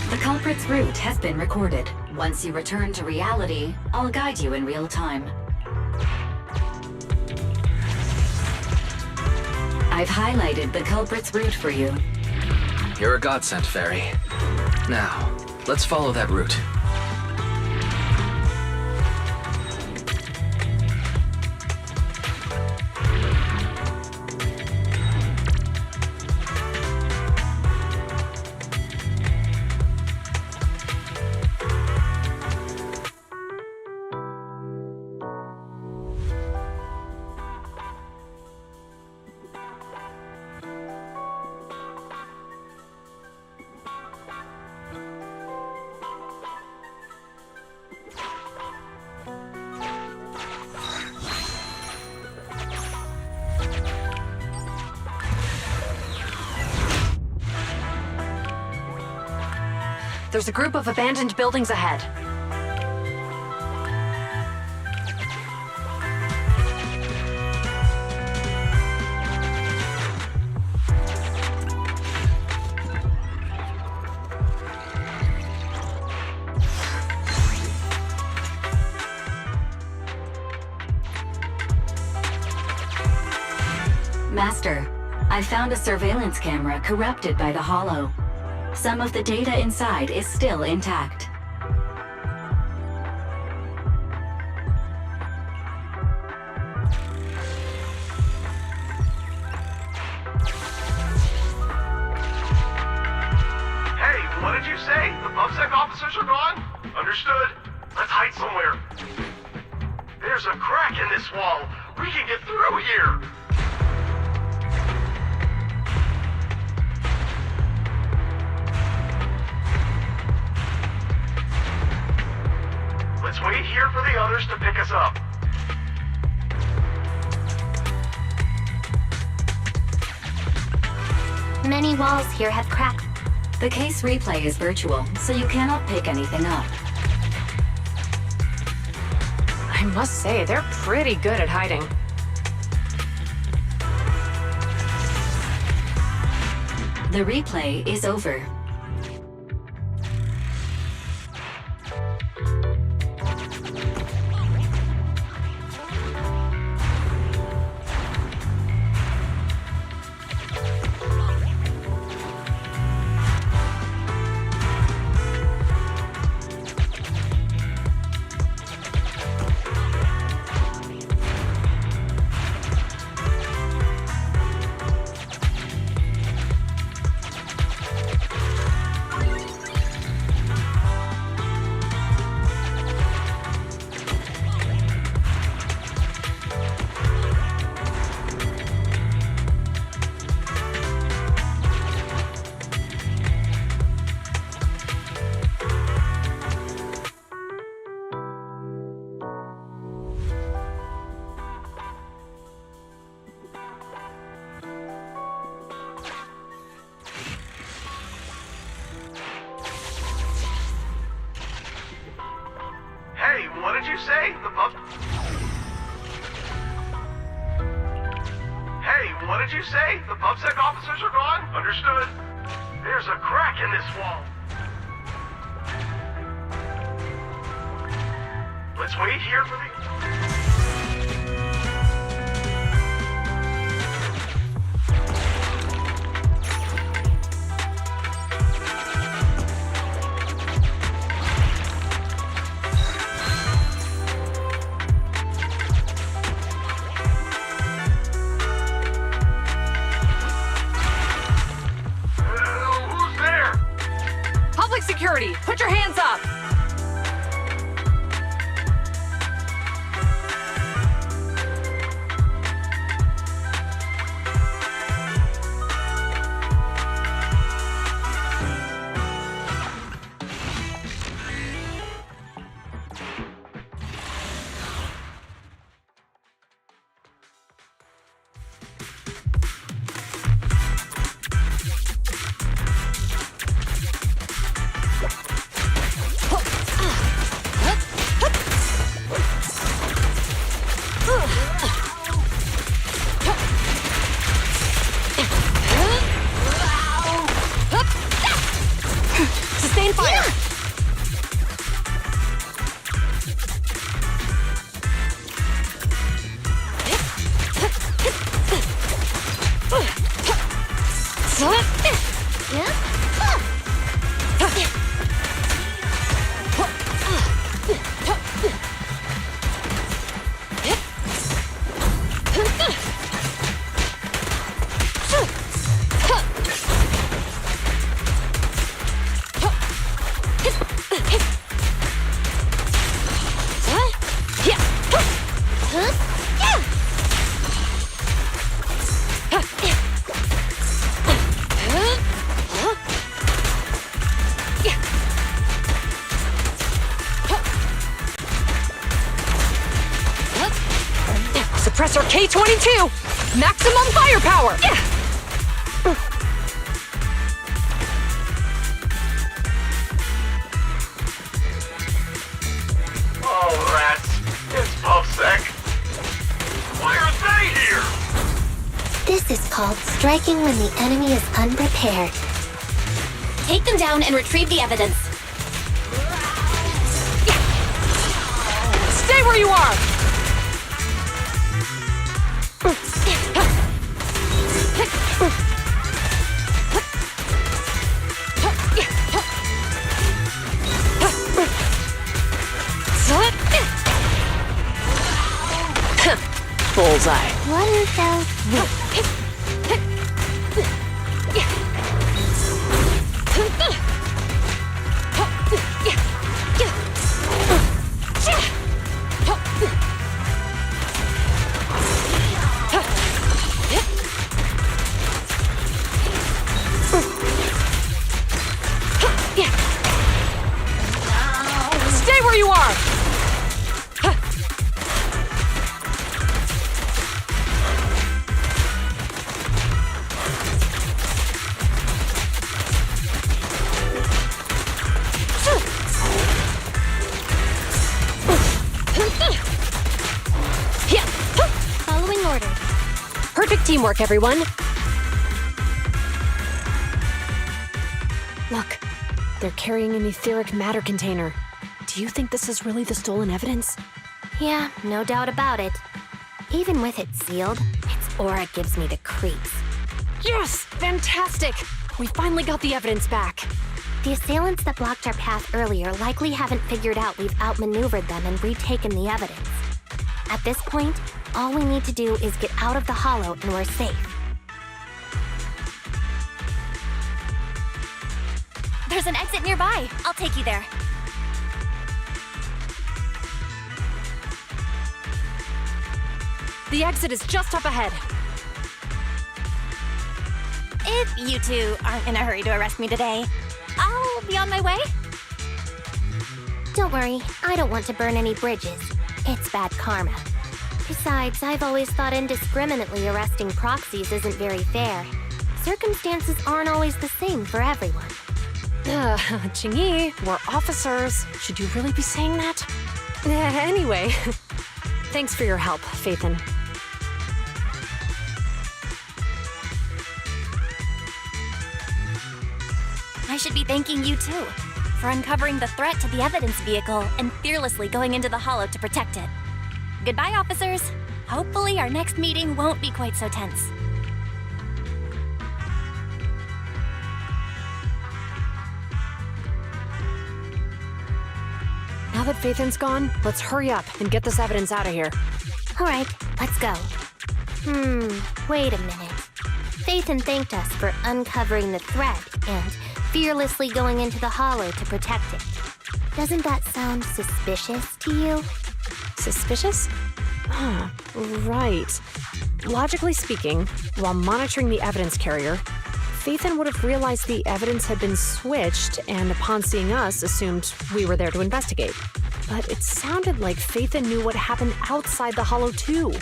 The culprit's route has been recorded. Once you return to reality, I'll guide you in real time. I've highlighted the culprit's route for you. You're a godsend, Fairy. Now, let's follow that route. There's a group of abandoned buildings ahead. Master, I found a surveillance camera corrupted by the Hollow. Some of the data inside is still intact. Hey, what did you say? The PubSec officers are gone? Understood. Let's hide somewhere. There's a crack in this wall. We can get through here. Let's wait here for the others to pick us up. Many walls here have cracks. The case replay is virtual, so you cannot pick anything up. I must say, they're pretty good at hiding. The replay is over. you say? The pub... Hey, what did you say? The PubSec officers are gone? Understood. There's a crack in this wall. Let's wait here for the... Who's there? Public security, put your hands up! Sustain fire! Suppressor K-22! Maximum firepower! Oh, rats. It's PubSec. Why are they here? This is called striking when the enemy is unprepared. Take them down and retrieve the evidence. Stay where you are! Bullseye. One fell swoop. Stay where you are! Following orders. Perfect teamwork, everyone. Look, they're carrying an etheric matter container. Do you think this is really the stolen evidence? Yeah, no doubt about it. Even with it sealed, its aura gives me the creeps. Yes! Fantastic! We finally got the evidence back. The assailants that blocked our path earlier likely haven't figured out we've outmaneuvered them and retaken the evidence. At this point, all we need to do is get out of the hollow and we're safe. There's an exit nearby. I'll take you there. The exit is just up ahead. If you two aren't in a hurry to arrest me today, I'll be on my way. Don't worry, I don't want to burn any bridges. It's bad karma. Besides, I've always thought indiscriminately arresting proxies isn't very fair. Circumstances aren't always the same for everyone. Qingyi, we're officers. Should you really be saying that? Anyway, thanks for your help, Phaethon. I should be thanking you too, for uncovering the threat to the evidence vehicle and fearlessly going into the Hollow to protect it. Goodbye, officers. Hopefully our next meeting won't be quite so tense. Now that Phaethon's gone, let's hurry up and get this evidence out of here. All right, let's go. Wait a minute. Phaethon thanked us for uncovering the threat and fearlessly going into the Hollow to protect it. Doesn't that sound suspicious to you? Suspicious? Right. Logically speaking, while monitoring the evidence carrier, Phaethon would have realized the evidence had been switched and upon seeing us assumed we were there to investigate. But it sounded like Phaethon knew what happened outside the Hollow too.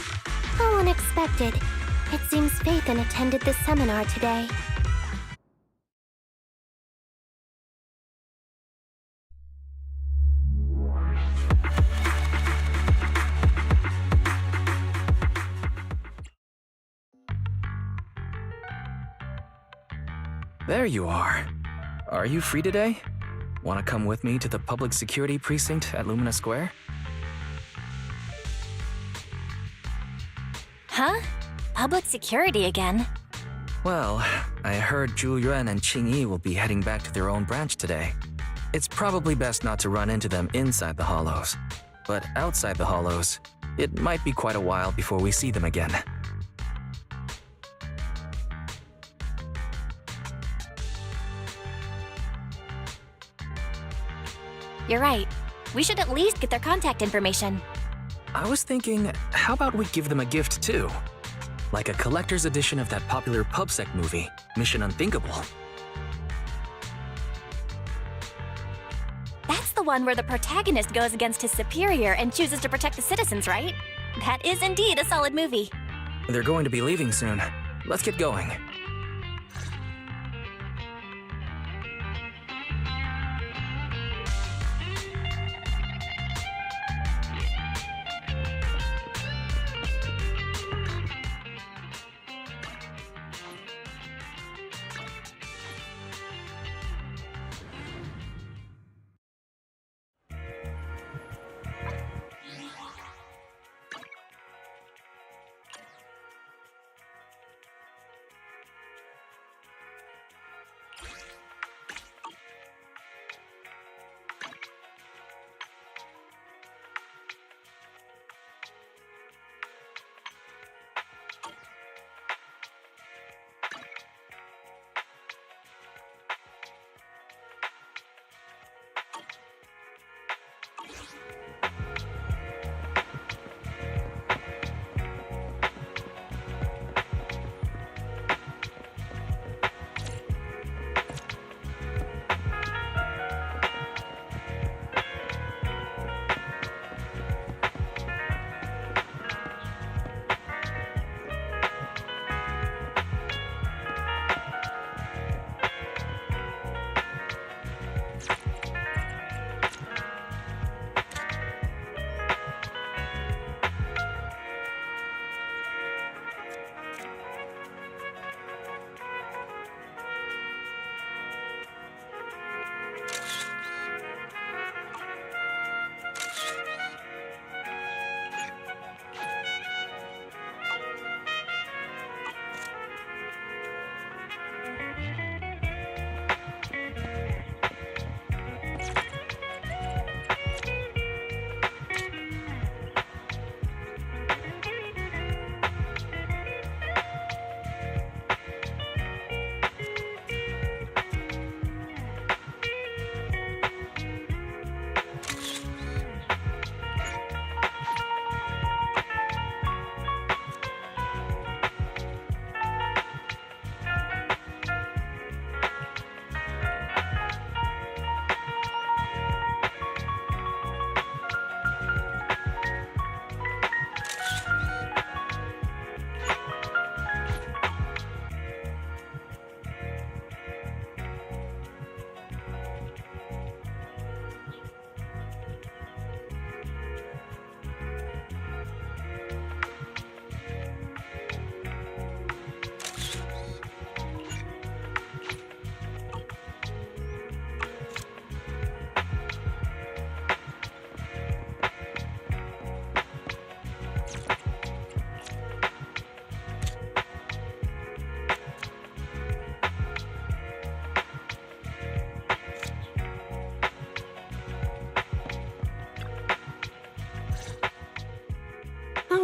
How unexpected. It seems Phaethon attended this seminar today. There you are. Are you free today? Want to come with me to the public security precinct at Lumina Square? Huh? Public security again? Well, I heard Zhu Yuan and Qing Yi will be heading back to their own branch today. It's probably best not to run into them inside the Hollows. But outside the Hollows, it might be quite a while before we see them again. You're right. We should at least get their contact information. I was thinking, how about we give them a gift too? Like a collector's edition of that popular PubSec movie, Mission Unthinkable. That's the one where the protagonist goes against his superior and chooses to protect the citizens, right? That is indeed a solid movie. They're going to be leaving soon. Let's get going.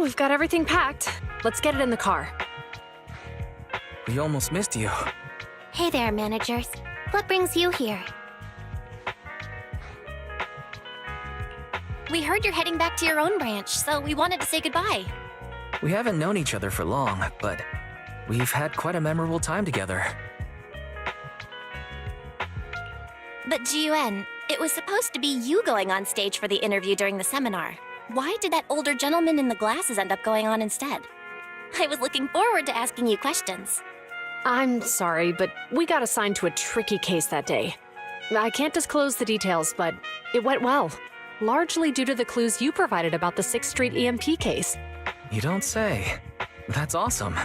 we've got everything packed. Let's get it in the car. We almost missed you. Hey there, managers. What brings you here? We heard you're heading back to your own branch, so we wanted to say goodbye. We haven't known each other for long, but we've had quite a memorable time together. But Ji-Yuan, it was supposed to be you going on stage for the interview during the seminar. Why did that older gentleman in the glasses end up going on instead? I was looking forward to asking you questions. I'm sorry, but we got assigned to a tricky case that day. I can't disclose the details, but it went well. Largely due to the clues you provided about the 6th Street EMP case. You don't say. That's awesome.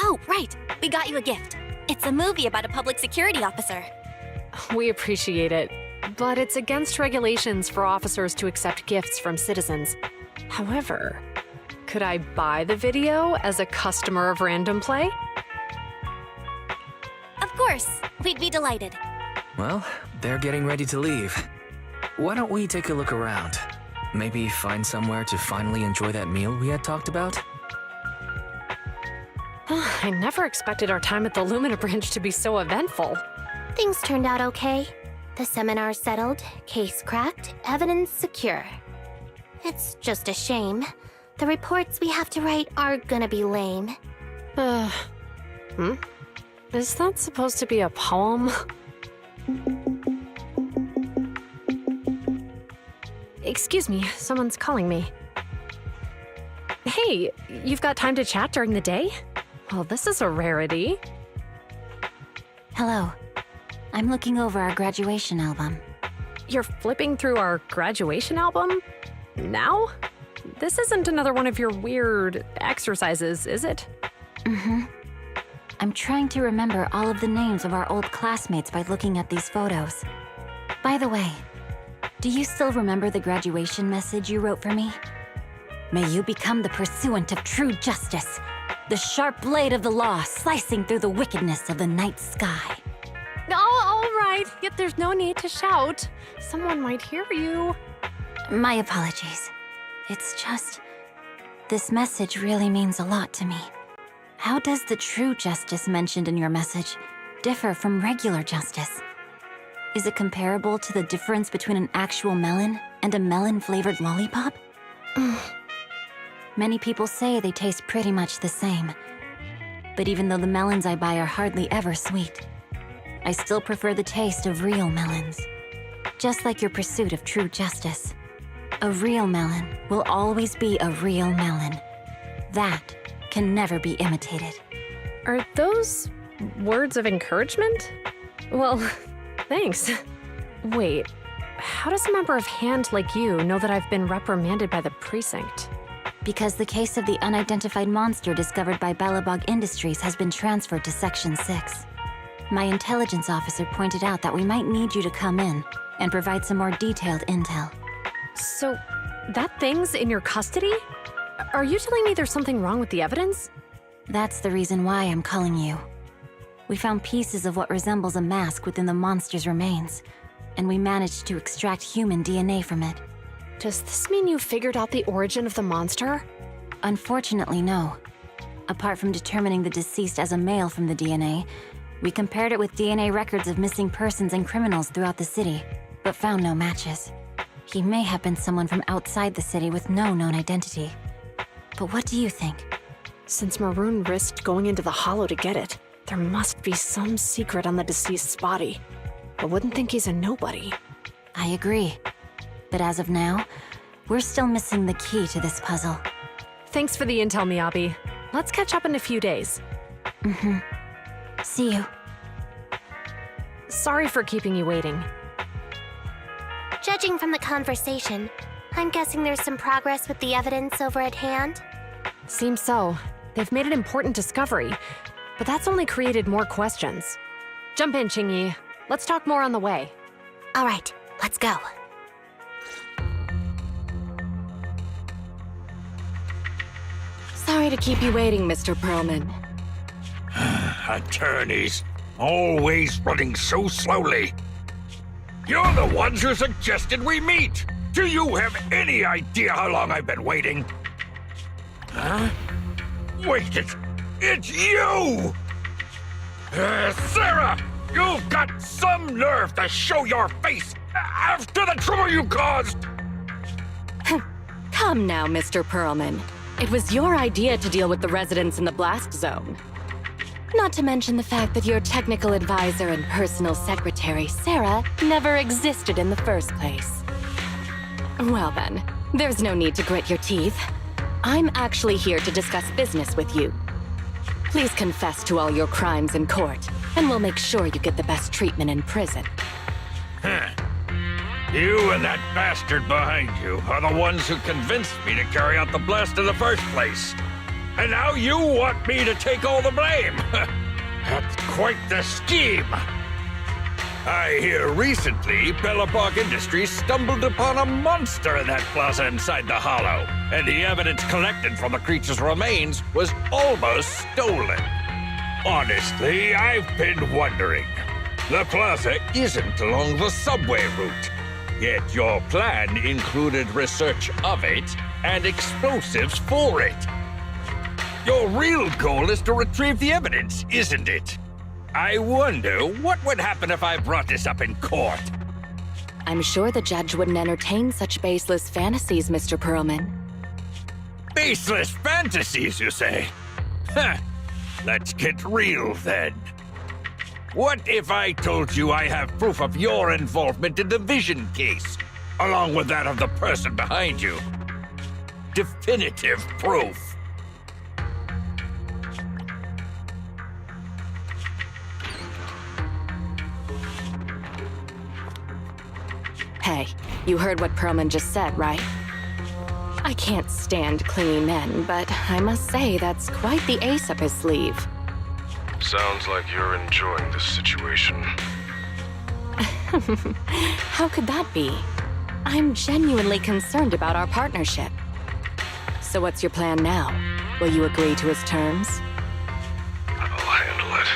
Oh, right. We got you a gift. It's a movie about a public security officer. We appreciate it, but it's against regulations for officers to accept gifts from citizens. However, could I buy the video as a customer of Random Play? Of course. We'd be delighted. Well, they're getting ready to leave. Why don't we take a look around? Maybe find somewhere to finally enjoy that meal we had talked about? I never expected our time at the Lumina branch to be so eventful. Things turned out okay. The seminar settled, case cracked, evidence secure. It's just a shame. The reports we have to write are gonna be lame. Is that supposed to be a poem? Excuse me, someone's calling me. Hey, you've got time to chat during the day? Well, this is a rarity. Hello. I'm looking over our graduation album. You're flipping through our graduation album? Now? This isn't another one of your weird exercises, is it? Mm-hmm. I'm trying to remember all of the names of our old classmates by looking at these photos. By the way, do you still remember the graduation message you wrote for me? May you become the pursuant of true justice, the sharp blade of the law slicing through the wickedness of the night sky. Oh, all right. Yet there's no need to shout. Someone might hear you. My apologies. It's just... this message really means a lot to me. How does the true justice mentioned in your message differ from regular justice? Is it comparable to the difference between an actual melon and a melon-flavored lollipop? Many people say they taste pretty much the same. But even though the melons I buy are hardly ever sweet, I still prefer the taste of real melons. Just like your pursuit of true justice. A real melon will always be a real melon. That can never be imitated. Are those words of encouragement? Well, thanks. Wait, how does a member of HAND like you know that I've been reprimanded by the precinct? Because the case of the unidentified monster discovered by Balabog Industries has been transferred to Section 6. My intelligence officer pointed out that we might need you to come in and provide some more detailed intel. So, that thing's in your custody? Are you telling me there's something wrong with the evidence? That's the reason why I'm calling you. We found pieces of what resembles a mask within the monster's remains, and we managed to extract human DNA from it. Does this mean you figured out the origin of the monster? Unfortunately, no. Apart from determining the deceased as a male from the DNA, we compared it with DNA records of missing persons and criminals throughout the city, but found no matches. He may have been someone from outside the city with no known identity. But what do you think? Since Maroon risked going into the Hollow to get it, there must be some secret on the deceased's body. I wouldn't think he's a nobody. I agree. But as of now, we're still missing the key to this puzzle. Thanks for the intel, Miyabi. Let's catch up in a few days. Mm-hmm. See you. Sorry for keeping you waiting. Judging from the conversation, I'm guessing there's some progress with the evidence over at HAND? Seems so. They've made an important discovery, but that's only created more questions. Jump in, Qingyi. Let's talk more on the way. All right, let's go. Sorry to keep you waiting, Mr. Perlman. Attorneys, always running so slowly. You're the ones who suggested we meet! Do you have any idea how long I've been waiting? Huh? Wait, it's you! Sarah! You've got some nerve to show your face after the trouble you caused! Come now, Mr. Perlman. It was your idea to deal with the residents in the blast zone. Not to mention the fact that your technical advisor and personal secretary, Sarah, never existed in the first place. Well then, there's no need to grit your teeth. I'm actually here to discuss business with you. Please confess to all your crimes in court, and we'll make sure you get the best treatment in prison. Huh. You and that bastard behind you are the ones who convinced me to carry out the blast in the first place. And now you want me to take all the blame. That's quite the scheme. I hear recently Bellabog Industries stumbled upon a monster in that plaza inside the hollow, and the evidence collected from the creature's remains was almost stolen. Honestly, I've been wondering. The plaza isn't along the subway route, yet your plan included research of it and explosives for it. Your real goal is to retrieve the evidence, isn't it? I wonder what would happen if I brought this up in court. I'm sure the judge wouldn't entertain such baseless fantasies, Mr. Perlman. Baseless fantasies, you say? Huh. Let's get real, then. What if I told you I have proof of your involvement in the Vision case, along with that of the person behind you? Definitive proof. Hey, you heard what Perlman just said, right? I can't stand clingy men, but I must say that's quite the ace up his sleeve. Sounds like you're enjoying this situation. How could that be? I'm genuinely concerned about our partnership. So what's your plan now? Will you agree to his terms? I'll handle it.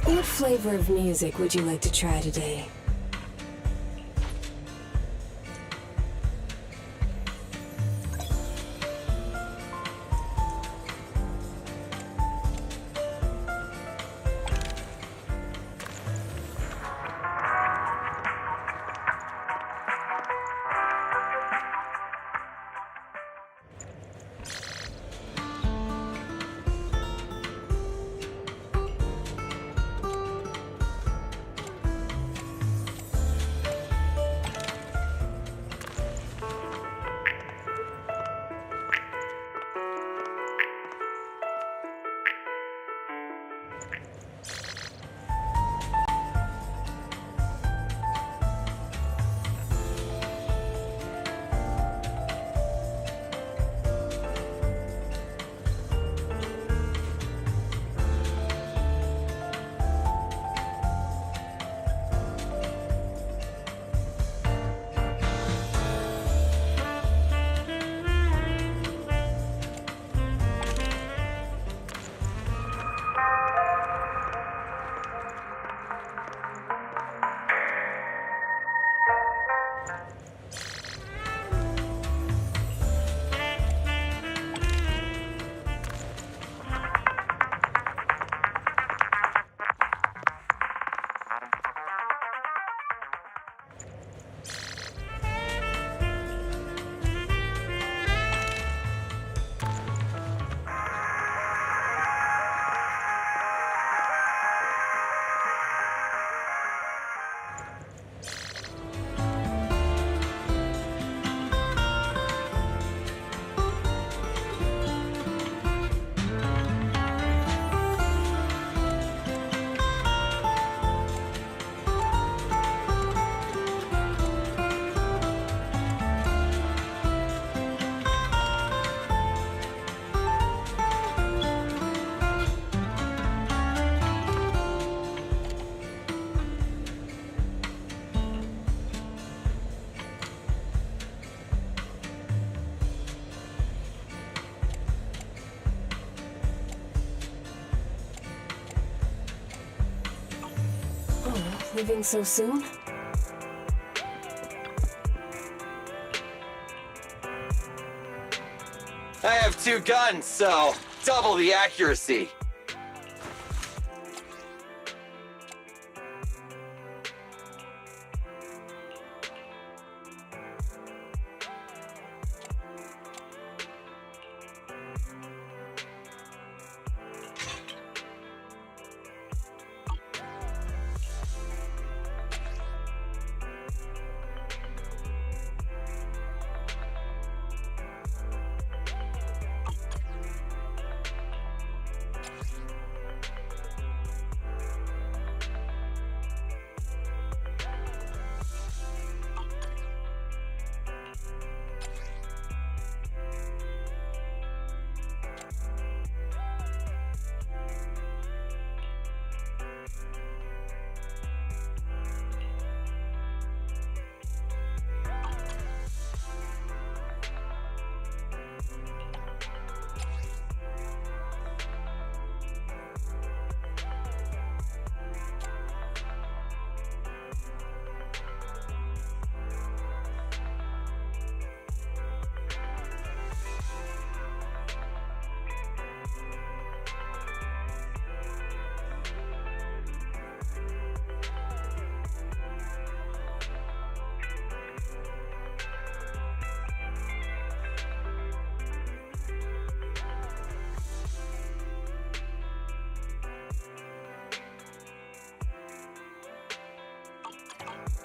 What flavor of music would you like to try today? Leaving so soon? I have 2 guns, so double the accuracy.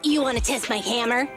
You want to test my hammer?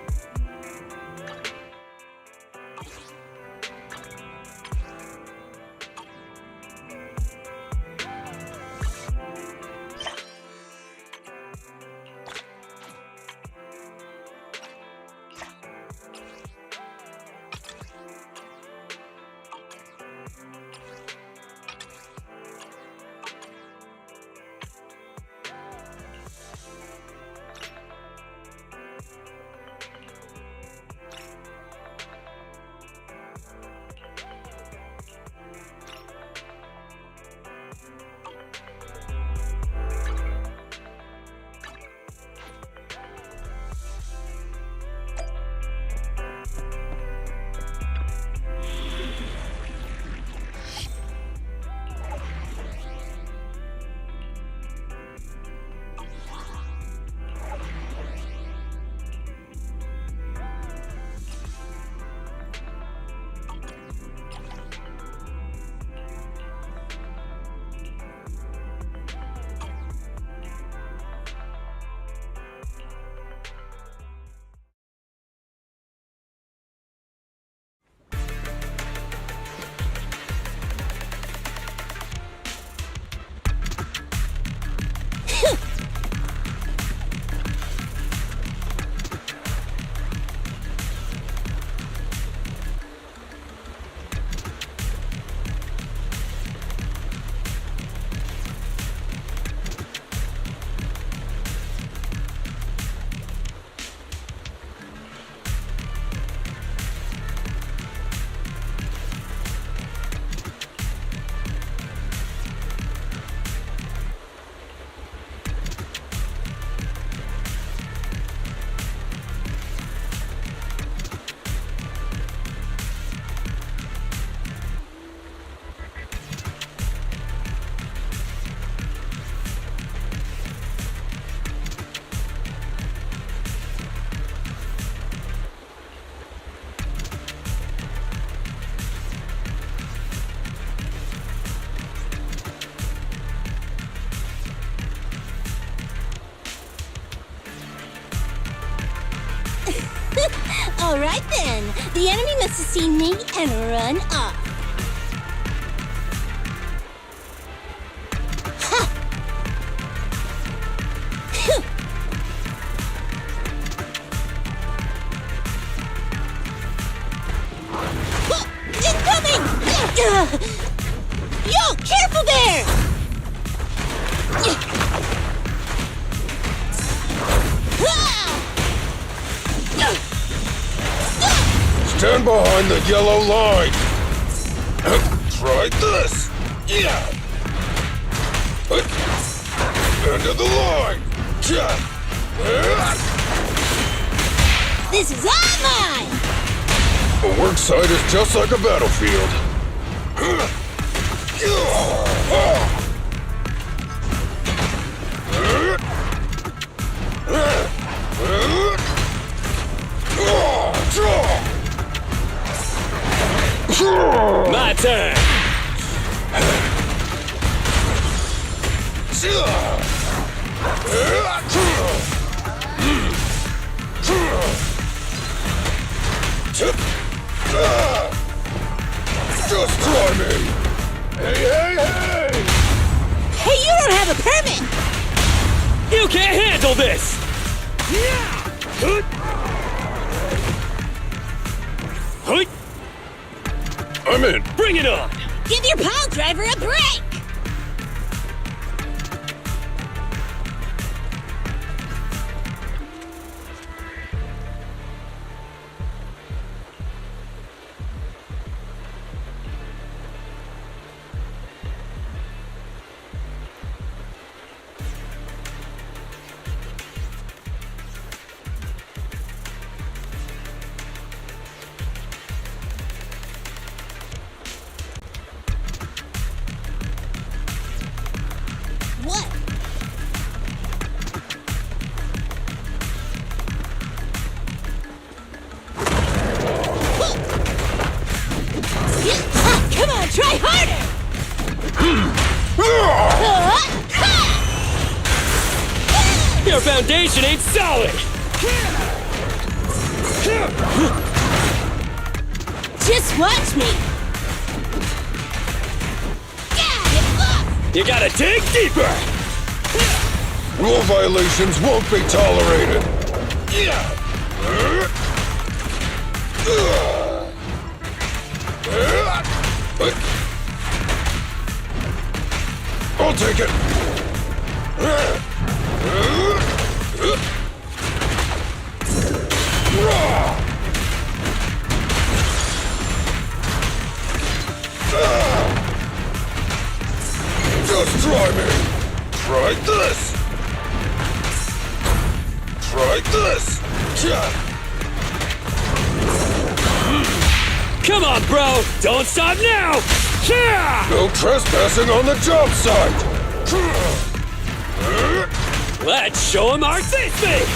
Alright then. The enemy must have seen me and run off. Ha! Incoming! Yo, careful there! Stand behind the yellow line. Try this. Yeah. End of the line. This is all mine! A work site is just like a battlefield. My turn! Just try me! Hey, hey, hey! Hey, you don't have a permit! You can't handle this! I'm in! Bring it on! Give your pile driver a break! What? Come on, try harder! Your foundation ain't solid! Just watch me! You gotta dig deeper! Rule violations won't be tolerated! I'll take it! Just try me! Try this! Try this! Come on, bro! Don't stop now! No trespassing on the job site! Let's show him our safety!